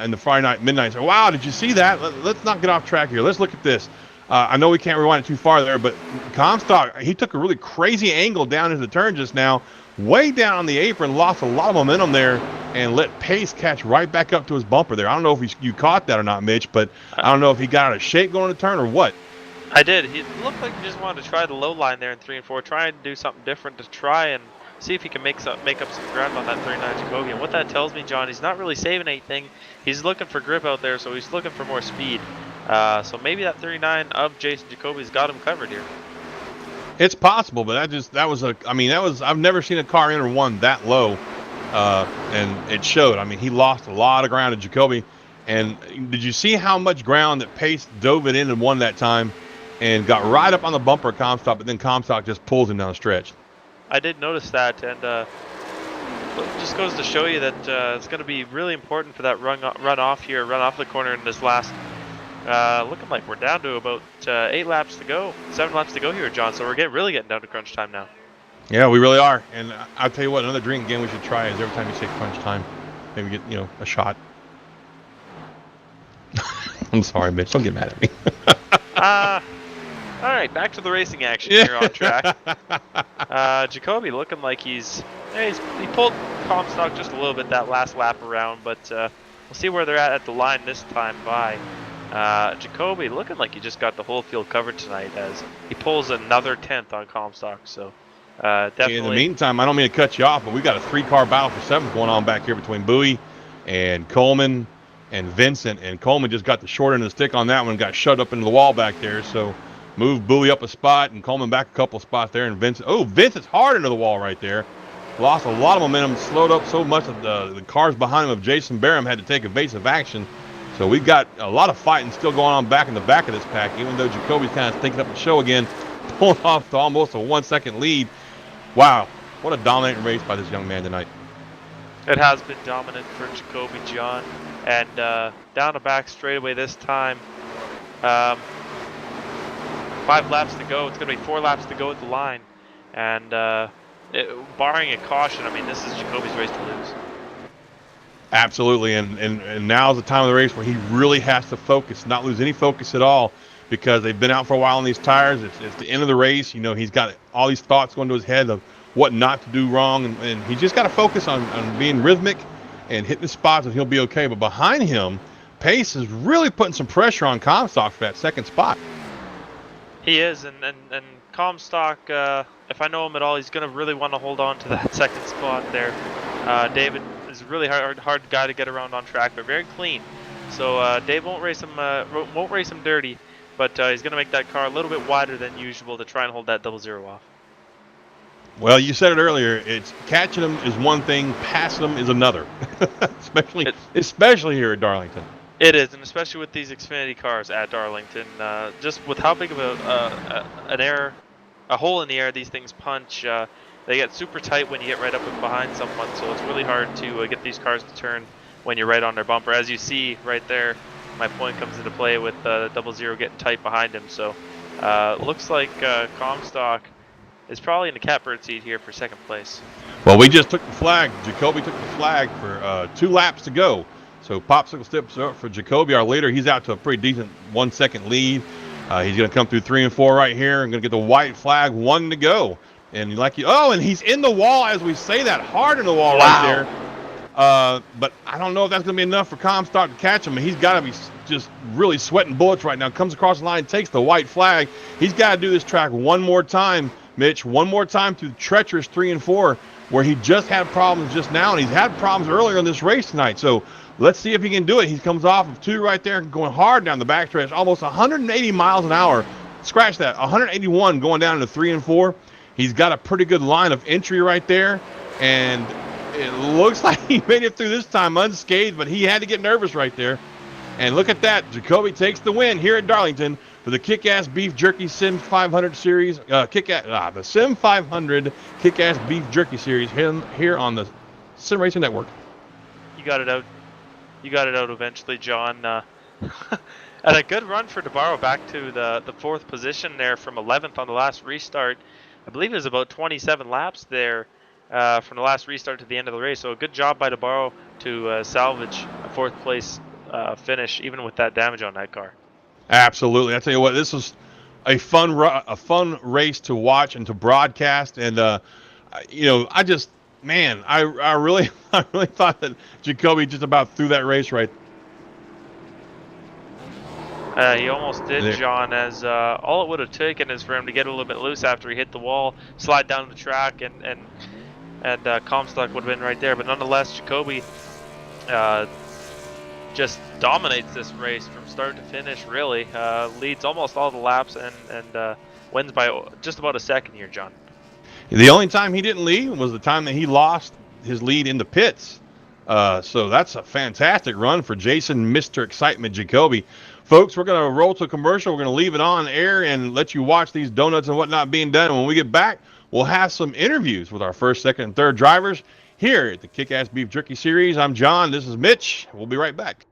in the Friday night, midnight. So, wow, did you see that? Let's not get off track here. Let's look at this. I know we can't rewind it too far there, but Comstock, he took a really crazy angle down into the turn just now, way down on the apron, lost a lot of momentum there, and let Pace catch right back up to his bumper there. I don't know if you caught that or not, Mitch, but I don't know if he got out of shape going to turn or what. I did. He looked like he just wanted to try the low line there in 3 and 4, try and do something different to try and see if he can make up some ground on that 39 Jacoby. And what that tells me, John, he's not really saving anything. He's looking for grip out there, so he's looking for more speed. So maybe that 39 of Jason Jacoby's got him covered here. It's possible, but I've never seen a car enter one that low, and it showed. I mean, he lost a lot of ground to Jacoby. And did you see how much ground that Pace dove it in and won that time, and got right up on the bumper of Comstock, but then Comstock just pulls him down the stretch? I did notice that, and it just goes to show you that it's going to be really important for that run off the corner in this last. Looking like we're down to about 7 laps to go here, John. So we're really getting down to crunch time now. Yeah, we really are. And I'll tell you what, another drinking game we should try is every time you say crunch time, maybe get a shot. I'm sorry, Mitch. Don't get mad at me. All right, back to the racing action here on track. Jacoby looking like he pulled Comstock just a little bit that last lap around, but we'll see where they're at the line this time by. Jacoby looking like he just got the whole field covered tonight as he pulls another 10th on Comstock. So definitely. In the meantime, I don't mean to cut you off, but we got a 3-car battle for 7th going on back here between Bowie and Coleman and Vincent. And Coleman just got the short end of the stick on that one and got shut up into the wall back there. So moved Bowie up a spot and Coleman back a couple spots there. And Vincent's hard into the wall right there. Lost a lot of momentum, slowed up so much that the cars behind him of Jason Barham had to take evasive action. So we've got a lot of fighting still going on back in the back of this pack, even though Jacoby's kind of thinking up the show again, pulling off to almost a 1-second lead. Wow, what a dominating race by this young man tonight. It has been dominant for Jacoby, John. And down the back straightaway this time. 5 laps to go. It's going to be 4 laps to go at the line. And barring a caution, I mean, this is Jacoby's race to lose. Absolutely, and now's the time of the race where he really has to focus, not lose any focus at all, because they've been out for a while on these tires. It's the end of the race. He's got all these thoughts going to his head of what not to do wrong, and he's just got to focus on being rhythmic and hitting the spots, and he'll be okay. But behind him, Pace is really putting some pressure on Comstock for that 2nd spot. He is, and Comstock, if I know him at all, he's going to really want to hold on to that 2nd spot there. David is a really hard guy to get around on track, but very clean. So Dave won't race him dirty, but he's going to make that car a little bit wider than usual to try and hold that 0-0 off. Well, you said it earlier. It's catching them is one thing, passing them is another, especially here at Darlington. It is, and especially with these Xfinity cars at Darlington, just with how big of a hole in the air these things punch. They get super tight when you get right up behind someone, so it's really hard to get these cars to turn when you're right on their bumper. As you see right there, my point comes into play with 0-0 getting tight behind him. So looks like Comstock is probably in the catbird seat here for 2nd place. Well, we just took the flag. Jacoby took the flag for 2 laps to go. So popsicle steps up for Jacoby, our leader. He's out to a pretty decent 1-second lead. He's going to come through 3 and 4 right here. I'm going to get the white flag, 1 to go. And and he's in the wall as we say that, hard in the wall right there. But I don't know if that's going to be enough for Comstock to catch him. He's got to be just really sweating bullets right now. Comes across the line, takes the white flag. He's got to do this track one more time, Mitch. One more time through treacherous 3 and 4, where he just had problems just now, and he's had problems earlier in this race tonight. So let's see if he can do it. He comes off of 2 right there, going hard down the backstretch, almost 180 miles an hour. Scratch that, 181 going down into 3 and 4. He's got a pretty good line of entry right there, and it looks like he made it through this time unscathed, but he had to get nervous right there. And look at that. Jacoby takes the win here at Darlington for the Kickass Beef Jerky Sim500 Series. The Sim500 Kickass Beef Jerky Series here on the Sim Racing Network. You got it out. You got it out eventually, John. And a good run for DeBarro back to the 4th position there from 11th on the last restart. I believe it was about 27 laps there from the last restart to the end of the race. So a good job by DeBarro to salvage a 4th place finish, even with that damage on that car. Absolutely. I tell you what, this was a fun race to watch and to broadcast. And I really thought that Jacoby just about threw that race right. He almost did, John, as all it would have taken is for him to get a little bit loose after he hit the wall, slide down the track, and Comstock would have been right there. But nonetheless, Jacoby just dominates this race from start to finish, really. Leads almost all the laps and wins by just about a second here, John. The only time he didn't lead was the time that he lost his lead in the pits. So that's a fantastic run for Jason, Mr. Excitement Jacoby. Folks, we're going to roll to a commercial. We're going to leave it on air and let you watch these donuts and whatnot being done. And when we get back, we'll have some interviews with our 1st, 2nd, and 3rd drivers here at the Kick-Ass Beef Jerky Series. I'm John. This is Mitch. We'll be right back.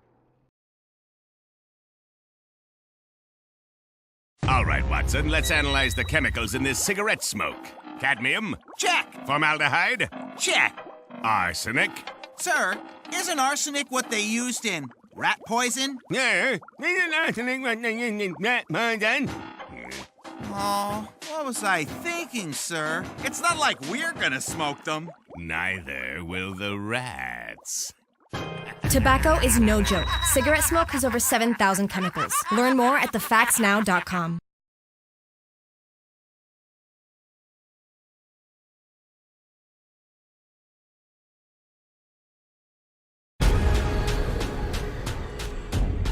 All right, Watson, let's analyze the chemicals in this cigarette smoke. Cadmium? Check. Formaldehyde? Check. Arsenic? Sir, isn't arsenic what they used in rat poison? Yeah, isn't arsenic what they used in rat poison? Oh, what was I thinking, sir? It's not like we're gonna smoke them. Neither will the rats. Tobacco is no joke. Cigarette smoke has over 7,000 chemicals. Learn more at thefactsnow.com.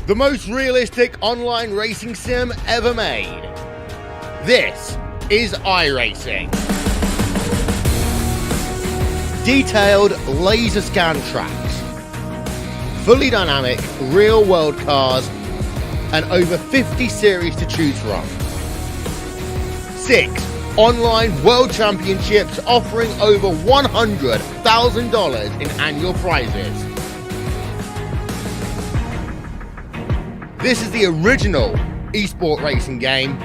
The most realistic online racing sim ever made. This is iRacing. Detailed laser scan tracks, fully dynamic real world cars, and over 50 series to choose from. 6 online world championships offering over $100,000 in annual prizes. This is the original esport racing game.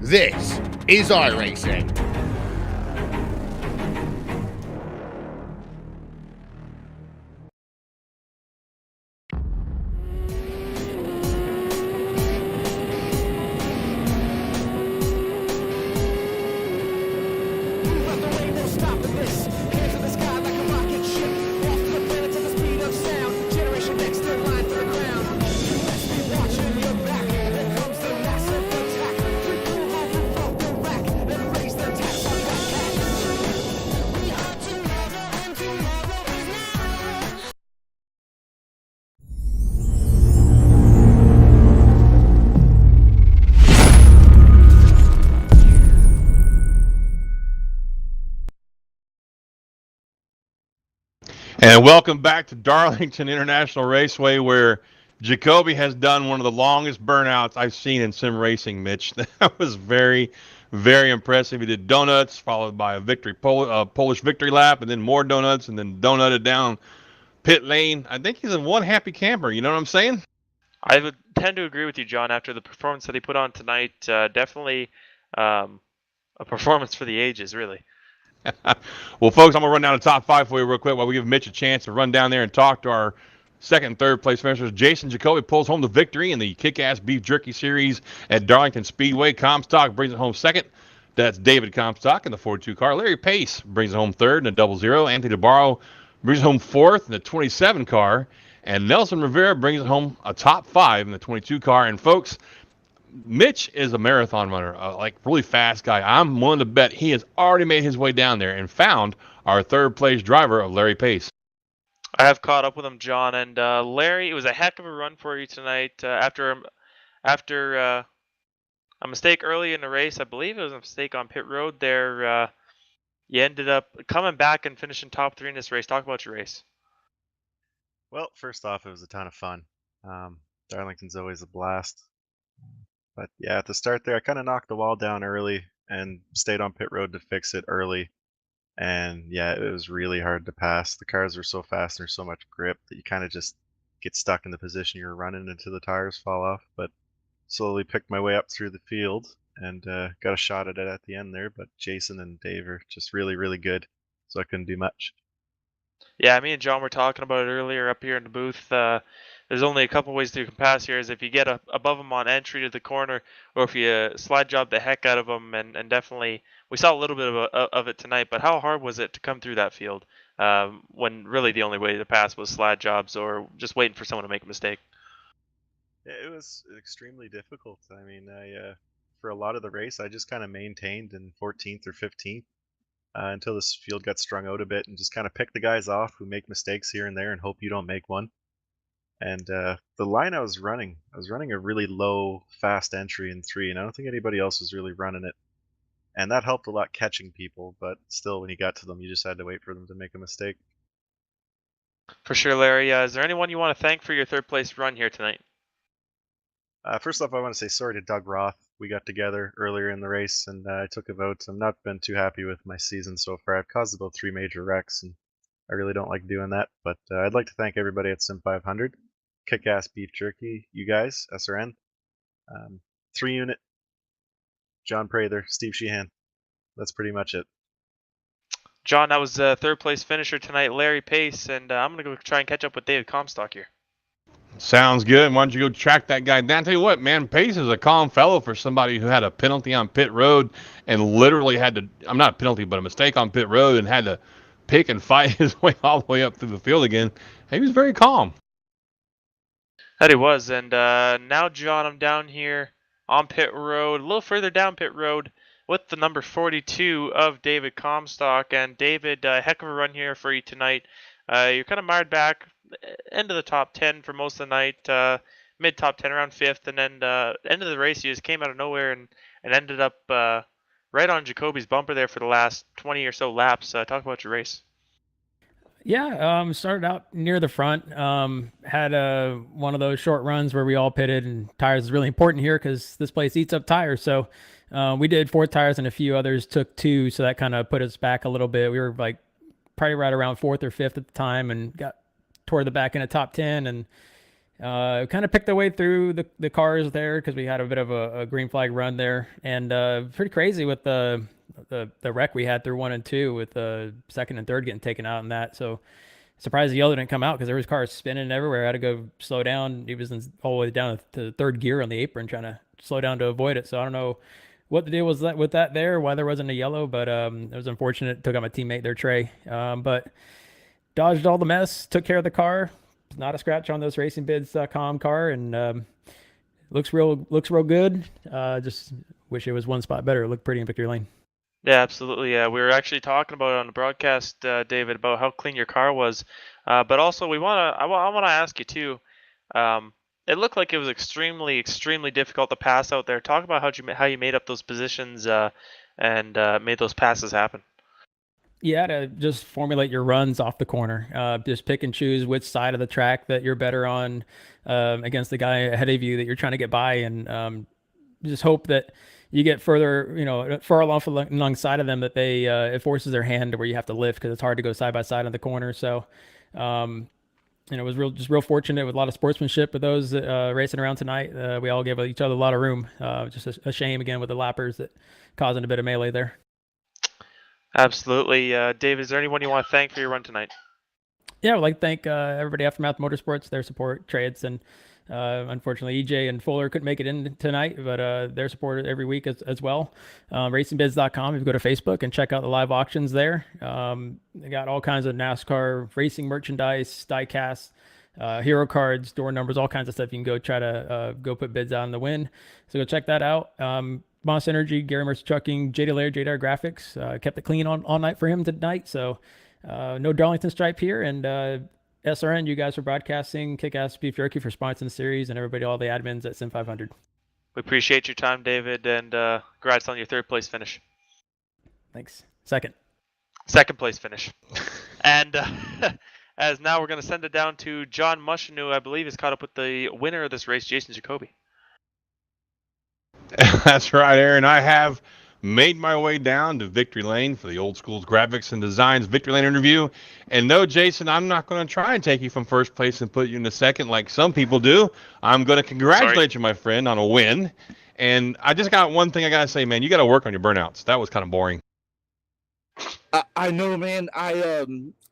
This is iRacing. And welcome back to Darlington International Raceway, where Jacoby has done one of the longest burnouts I've seen in sim racing, Mitch. That was very, very impressive. He did donuts, followed by a Polish victory lap, and then more donuts, and then donutted down pit lane. I think he's a one happy camper. You know what I'm saying? I would tend to agree with you, John, after the performance that he put on tonight. Definitely a performance for the ages, really. Well, folks, I'm going to run down the top 5 for you real quick while we give Mitch a chance to run down there and talk to our Second and third place finishers, Jason Jacoby pulls home the victory in the Kickass Beef Jerky Series at Darlington Speedway. Comstock brings it home second. That's David Comstock in the 42 car. Larry Pace brings it home third in the 00. Anthony DeBarro brings it home fourth in the 27 car. And Nelson Rivera brings it home a top 5 in the 22 car. And folks, Mitch is a marathon runner, like really fast guy. I'm willing to bet he has already made his way down there and found our third place driver of Larry Pace. I have caught up with him, John, and Larry. It was a heck of a run for you tonight. After a mistake early in the race, I believe it was a mistake on pit road there. You ended up coming back and finishing top 3 in this race. Talk about your race. Well, first off, it was a ton of fun. Darlington's always a blast. But yeah, at the start there, I kind of knocked the wall down early and stayed on pit road to fix it early. And yeah, it was really hard to pass. The cars were so fast and there's so much grip that you kind of just get stuck in the position you're running until the tires fall off. But slowly picked my way up through the field and got a shot at it at the end there. But Jason and Dave are just really, really good, so I couldn't do much. Yeah, me and John were talking about it earlier up here in the booth. There's only a couple ways you can pass here. Is if you get above them on entry to the corner, or if you slide job the heck out of them. And definitely, we saw a little bit of it tonight. But how hard was it to come through that field when really the only way to pass was slide jobs or just waiting for someone to make a mistake? Yeah, it was extremely difficult. I mean, for a lot of the race, I just kind of maintained in 14th or 15th. Until this field got strung out a bit and just kind of pick the guys off who make mistakes here and there and hope you don't make one. And the line I was running a really low, fast entry in 3, and I don't think anybody else was really running it. And that helped a lot catching people, but still, when you got to them, you just had to wait for them to make a mistake. For sure, Larry. Is there anyone you want to thank for your third place run here tonight? First off, I want to say sorry to Doug Roth. We got together earlier in the race, and I took a vote. I've not been too happy with my season so far. I've caused about 3 major wrecks, and I really don't like doing that. But I'd like to thank everybody at Sim500, Kickass Beef Jerky, you guys, SRN, 3 Unit, John Prather, Steve Sheehan. That's pretty much it. John, that was third place finisher tonight, Larry Pace, and I'm going to go try and catch up with David Comstock here. Sounds good. Why don't you go track that guy down? Tell you what, man, Pace is a calm fellow for somebody who had a penalty on pit road and literally had to, I'm not a penalty, but a mistake on pit road and had to pick and fight his way all the way up through the field again. He was very calm. That he was. And now, John, I'm down here on pit road, a little further down pit road with the number 42 of David Comstock. And David, heck of a run here for you tonight. You're kind of mired back, end of the top 10 for most of the night, mid top 10 around 5th, and then end of the race you just came out of nowhere and ended up right on Jacoby's bumper there for the last 20 or so laps. Talk about your race. Yeah, started out near the front, had one of those short runs where we all pitted, and tires is really important here because this place eats up tires. So we did 4 tires and a few others took 2, so that kind of put us back a little bit. We were like probably right around 4th or 5th at the time and got toward the back in a top 10 and kind of picked our way through the cars there because we had a bit of a green flag run there, and pretty crazy with the wreck we had through 1 and 2 with the 2nd and 3rd getting taken out in that. So surprised the yellow didn't come out because there was cars spinning everywhere. I had to go slow down. He was all the way down to the 3rd gear on the apron trying to slow down to avoid it. So I don't know what the deal was with that there, why there wasn't a yellow, but it was unfortunate. It took out my teammate there, Trey. But dodged all the mess, took care of the car. Not a scratch on this racingbids.com car, and looks real good. Just wish it was one spot better. It looked pretty in victory lane. Yeah, absolutely. Yeah, we were actually talking about it on the broadcast, David, about how clean your car was. But also, I want to ask you too. It looked like it was extremely difficult to pass out there. Talk about how you made up those positions and made those passes happen. Yeah, to just formulate your runs off the corner. Just pick and choose which side of the track that you're better on against the guy ahead of you that you're trying to get by, and just hope that you get further, far alongside of them that it forces their hand to where you have to lift because it's hard to go side by side on the corner. So, it was real fortunate with a lot of sportsmanship with those racing around tonight. We all gave each other a lot of room. Just a shame again with the lappers that causing a bit of melee there. Absolutely. Dave, is there anyone you want to thank for your run tonight? Yeah, I'd like to thank everybody Aftermath Motorsports, their support, trades, and unfortunately EJ and Fuller couldn't make it in tonight, but their support every week as well. RacingBiz.com, if you go to Facebook and check out the live auctions there. They got all kinds of NASCAR racing merchandise, die-casts, hero cards, door numbers, all kinds of stuff. You can go try to go put bids out on the win. So go check that out. Moss Energy, Gary Mercer Trucking, JD Lair, JDR Graphics, kept it clean all night for him tonight. So no Darlington stripe here. And SRN, you guys for broadcasting, Kickass Beef Jerky for sponsoring the series, and everybody, all the admins at Sim500. We appreciate your time, David, and congrats on your third place finish. Thanks. Second place finish. And as now we're going to send it down to John Mushin, who I believe is caught up with the winner of this race, Jason Jacoby. That's right, Aaron. I have made my way down to Victory Lane for the Old Schools Graphics and Designs Victory Lane interview. And no, Jason, I'm not going to try and take you from first place and put you in the second like some people do. I'm going to congratulate you, my friend, on a win. And I just got one thing I got to say, man. You got to work on your burnouts. That was kind of boring. I know, man.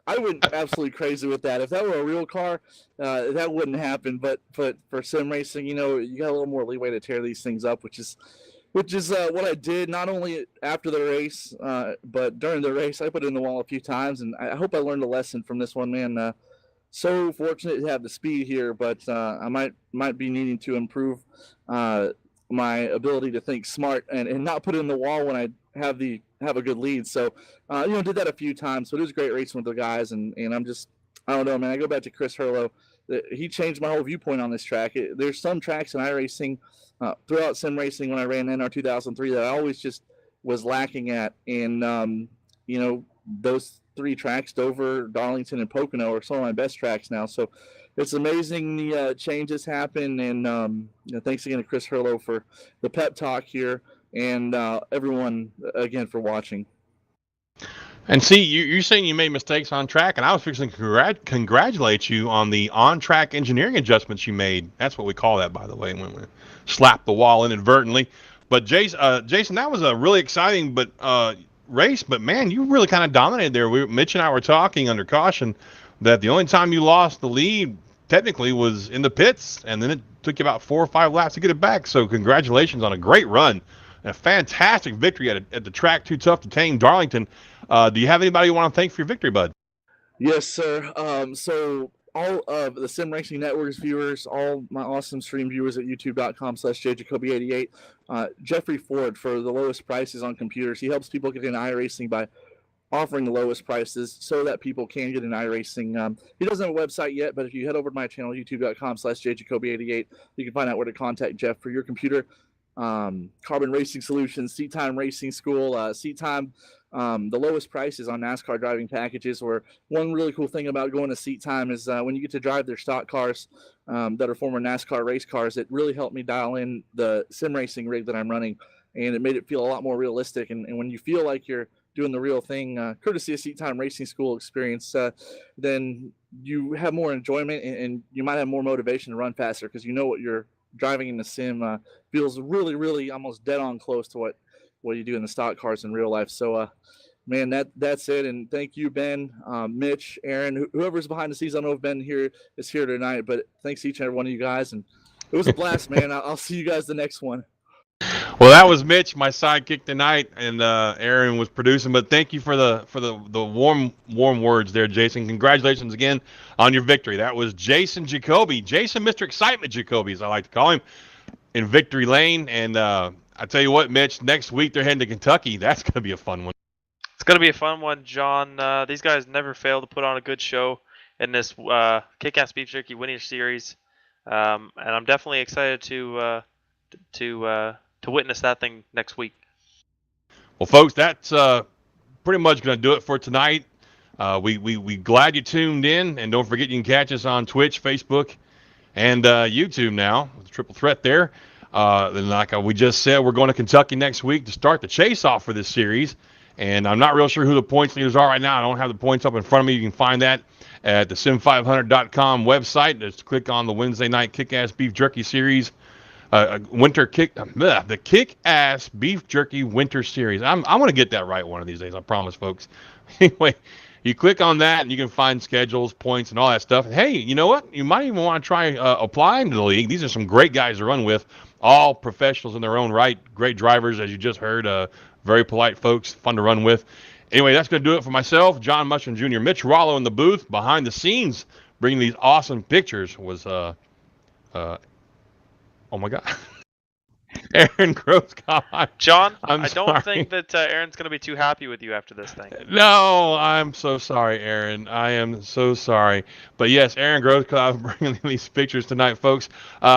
I went absolutely crazy with that. If that were a real car, that wouldn't happen. But for sim racing, you got a little more leeway to tear these things up, which is what I did, not only after the race, but during the race. I put it in the wall a few times, and I hope I learned a lesson from this one, man. So fortunate to have the speed here, but I might be needing to improve my ability to think smart and not put it in the wall when I have a good lead. So, did that a few times. So it was great racing with the guys, and I don't know, man. I go back to Chris Hurlow. He changed my whole viewpoint on this track. There's some tracks in iRacing, throughout sim racing when I ran NR 2003 that I always just was lacking at. And, those three tracks, Dover, Darlington, and Pocono, are some of my best tracks now. So it's amazing the changes happen. And, thanks again to Chris Hurlow for the pep talk here, and everyone, again, for watching. And see, you're saying you made mistakes on track, and I was fixing to congratulate you on the on-track engineering adjustments you made. That's what we call that, by the way, when we slap the wall inadvertently. But Jason, that was a really exciting race. But man, you really kind of dominated there. Mitch and I were talking under caution that the only time you lost the lead technically was in the pits, and then it took you about 4 or 5 laps to get it back. So congratulations on a great run. A fantastic victory at the track too tough to tame, Darlington. Do you have anybody you want to thank for your victory, bud? Yes, sir. So all of the Sim Racing Network's viewers, all my awesome stream viewers at youtube.com/jjacoby88, Jeffrey Ford for the lowest prices on computers. He helps people get into iRacing by offering the lowest prices so that people can get in iRacing. He doesn't have a website yet, but if you head over to my channel, youtube.com/jjacoby88, you can find out where to contact Jeff for your computer. Carbon Racing Solutions, Seat Time Racing School, Seat Time, the lowest prices on NASCAR driving packages. Where one really cool thing about going to Seat Time is when you get to drive their stock cars that are former NASCAR race cars, it really helped me dial in the sim racing rig that I'm running, and it made it feel a lot more realistic. And when you feel like you're doing the real thing, courtesy of Seat Time Racing School experience, then you have more enjoyment, and you might have more motivation to run faster because you know what you're driving in the sim feels really, really almost dead on close to what you do in the stock cars in real life. So, man, that's it. And thank you, Ben, Mitch, Aaron, whoever's behind the scenes. I don't know if Ben is here tonight, but thanks to each and every one of you guys. And it was a blast, man. I'll see you guys the next one. Well, that was Mitch, my sidekick tonight, and Aaron was producing. But thank you for the warm words there, Jason. Congratulations again on your victory. That was Jason Jacoby, Jason Mr. Excitement Jacoby, as I like to call him, in Victory Lane. And I tell you what, Mitch, next week they're heading to Kentucky. That's going to be a fun one. It's going to be a fun one, John. These guys never fail to put on a good show in this Kickass Beef Jerky Winning Series, and I'm definitely excited to witness that thing next week. Well, folks, that's pretty much going to do it for tonight. We glad you tuned in, and don't forget you can catch us on Twitch, Facebook, and YouTube now with the triple threat there. Then, like we just said, we're going to Kentucky next week to start the chase off for this series. And I'm not real sure who the points leaders are right now. I don't have the points up in front of me. You can find that at the sim500.com website. Just click on the Wednesday night Kick-Ass Beef Jerky Series. The Kick-Ass Beef Jerky Winter Series. I'm going to get that right one of these days, I promise, folks. Anyway, You click on that, and you can find schedules, points, and all that stuff. And hey, you know what? You might even want to try applying to the league. These are some great guys to run with, all professionals in their own right, great drivers, as you just heard, very polite folks, fun to run with. Anyway, that's going to do it for myself, John Mushroom Jr., Mitch Rollo in the booth, behind the scenes, bringing these awesome pictures was, oh my God. Aaron Groskopf. John, I'm I don't sorry. think that Aaron's going to be too happy with you after this thing. No, I'm so sorry, Aaron. I am so sorry. But yes, Aaron Groskopf bringing these pictures tonight, folks.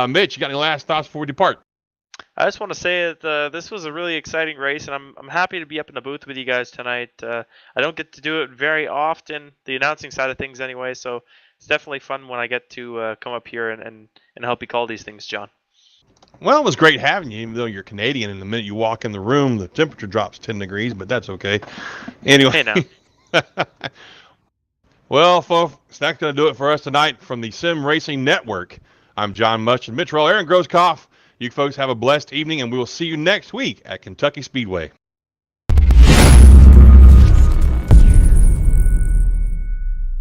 Mitch, you got any last thoughts before we depart? I just want to say that this was a really exciting race, and I'm happy to be up in the booth with you guys tonight. I don't get to do it very often, the announcing side of things anyway, so it's definitely fun when I get to come up here and help you call these things, John. Well, it was great having you, even though you're Canadian. And the minute you walk in the room, the temperature drops 10 degrees, but that's okay. Anyway. Hey, now. Well, folks, that's going to do it for us tonight from the Sim Racing Network. I'm John Mush and Mitch Roll, Aaron Groskopf. You folks have a blessed evening, and we will see you next week at Kentucky Speedway.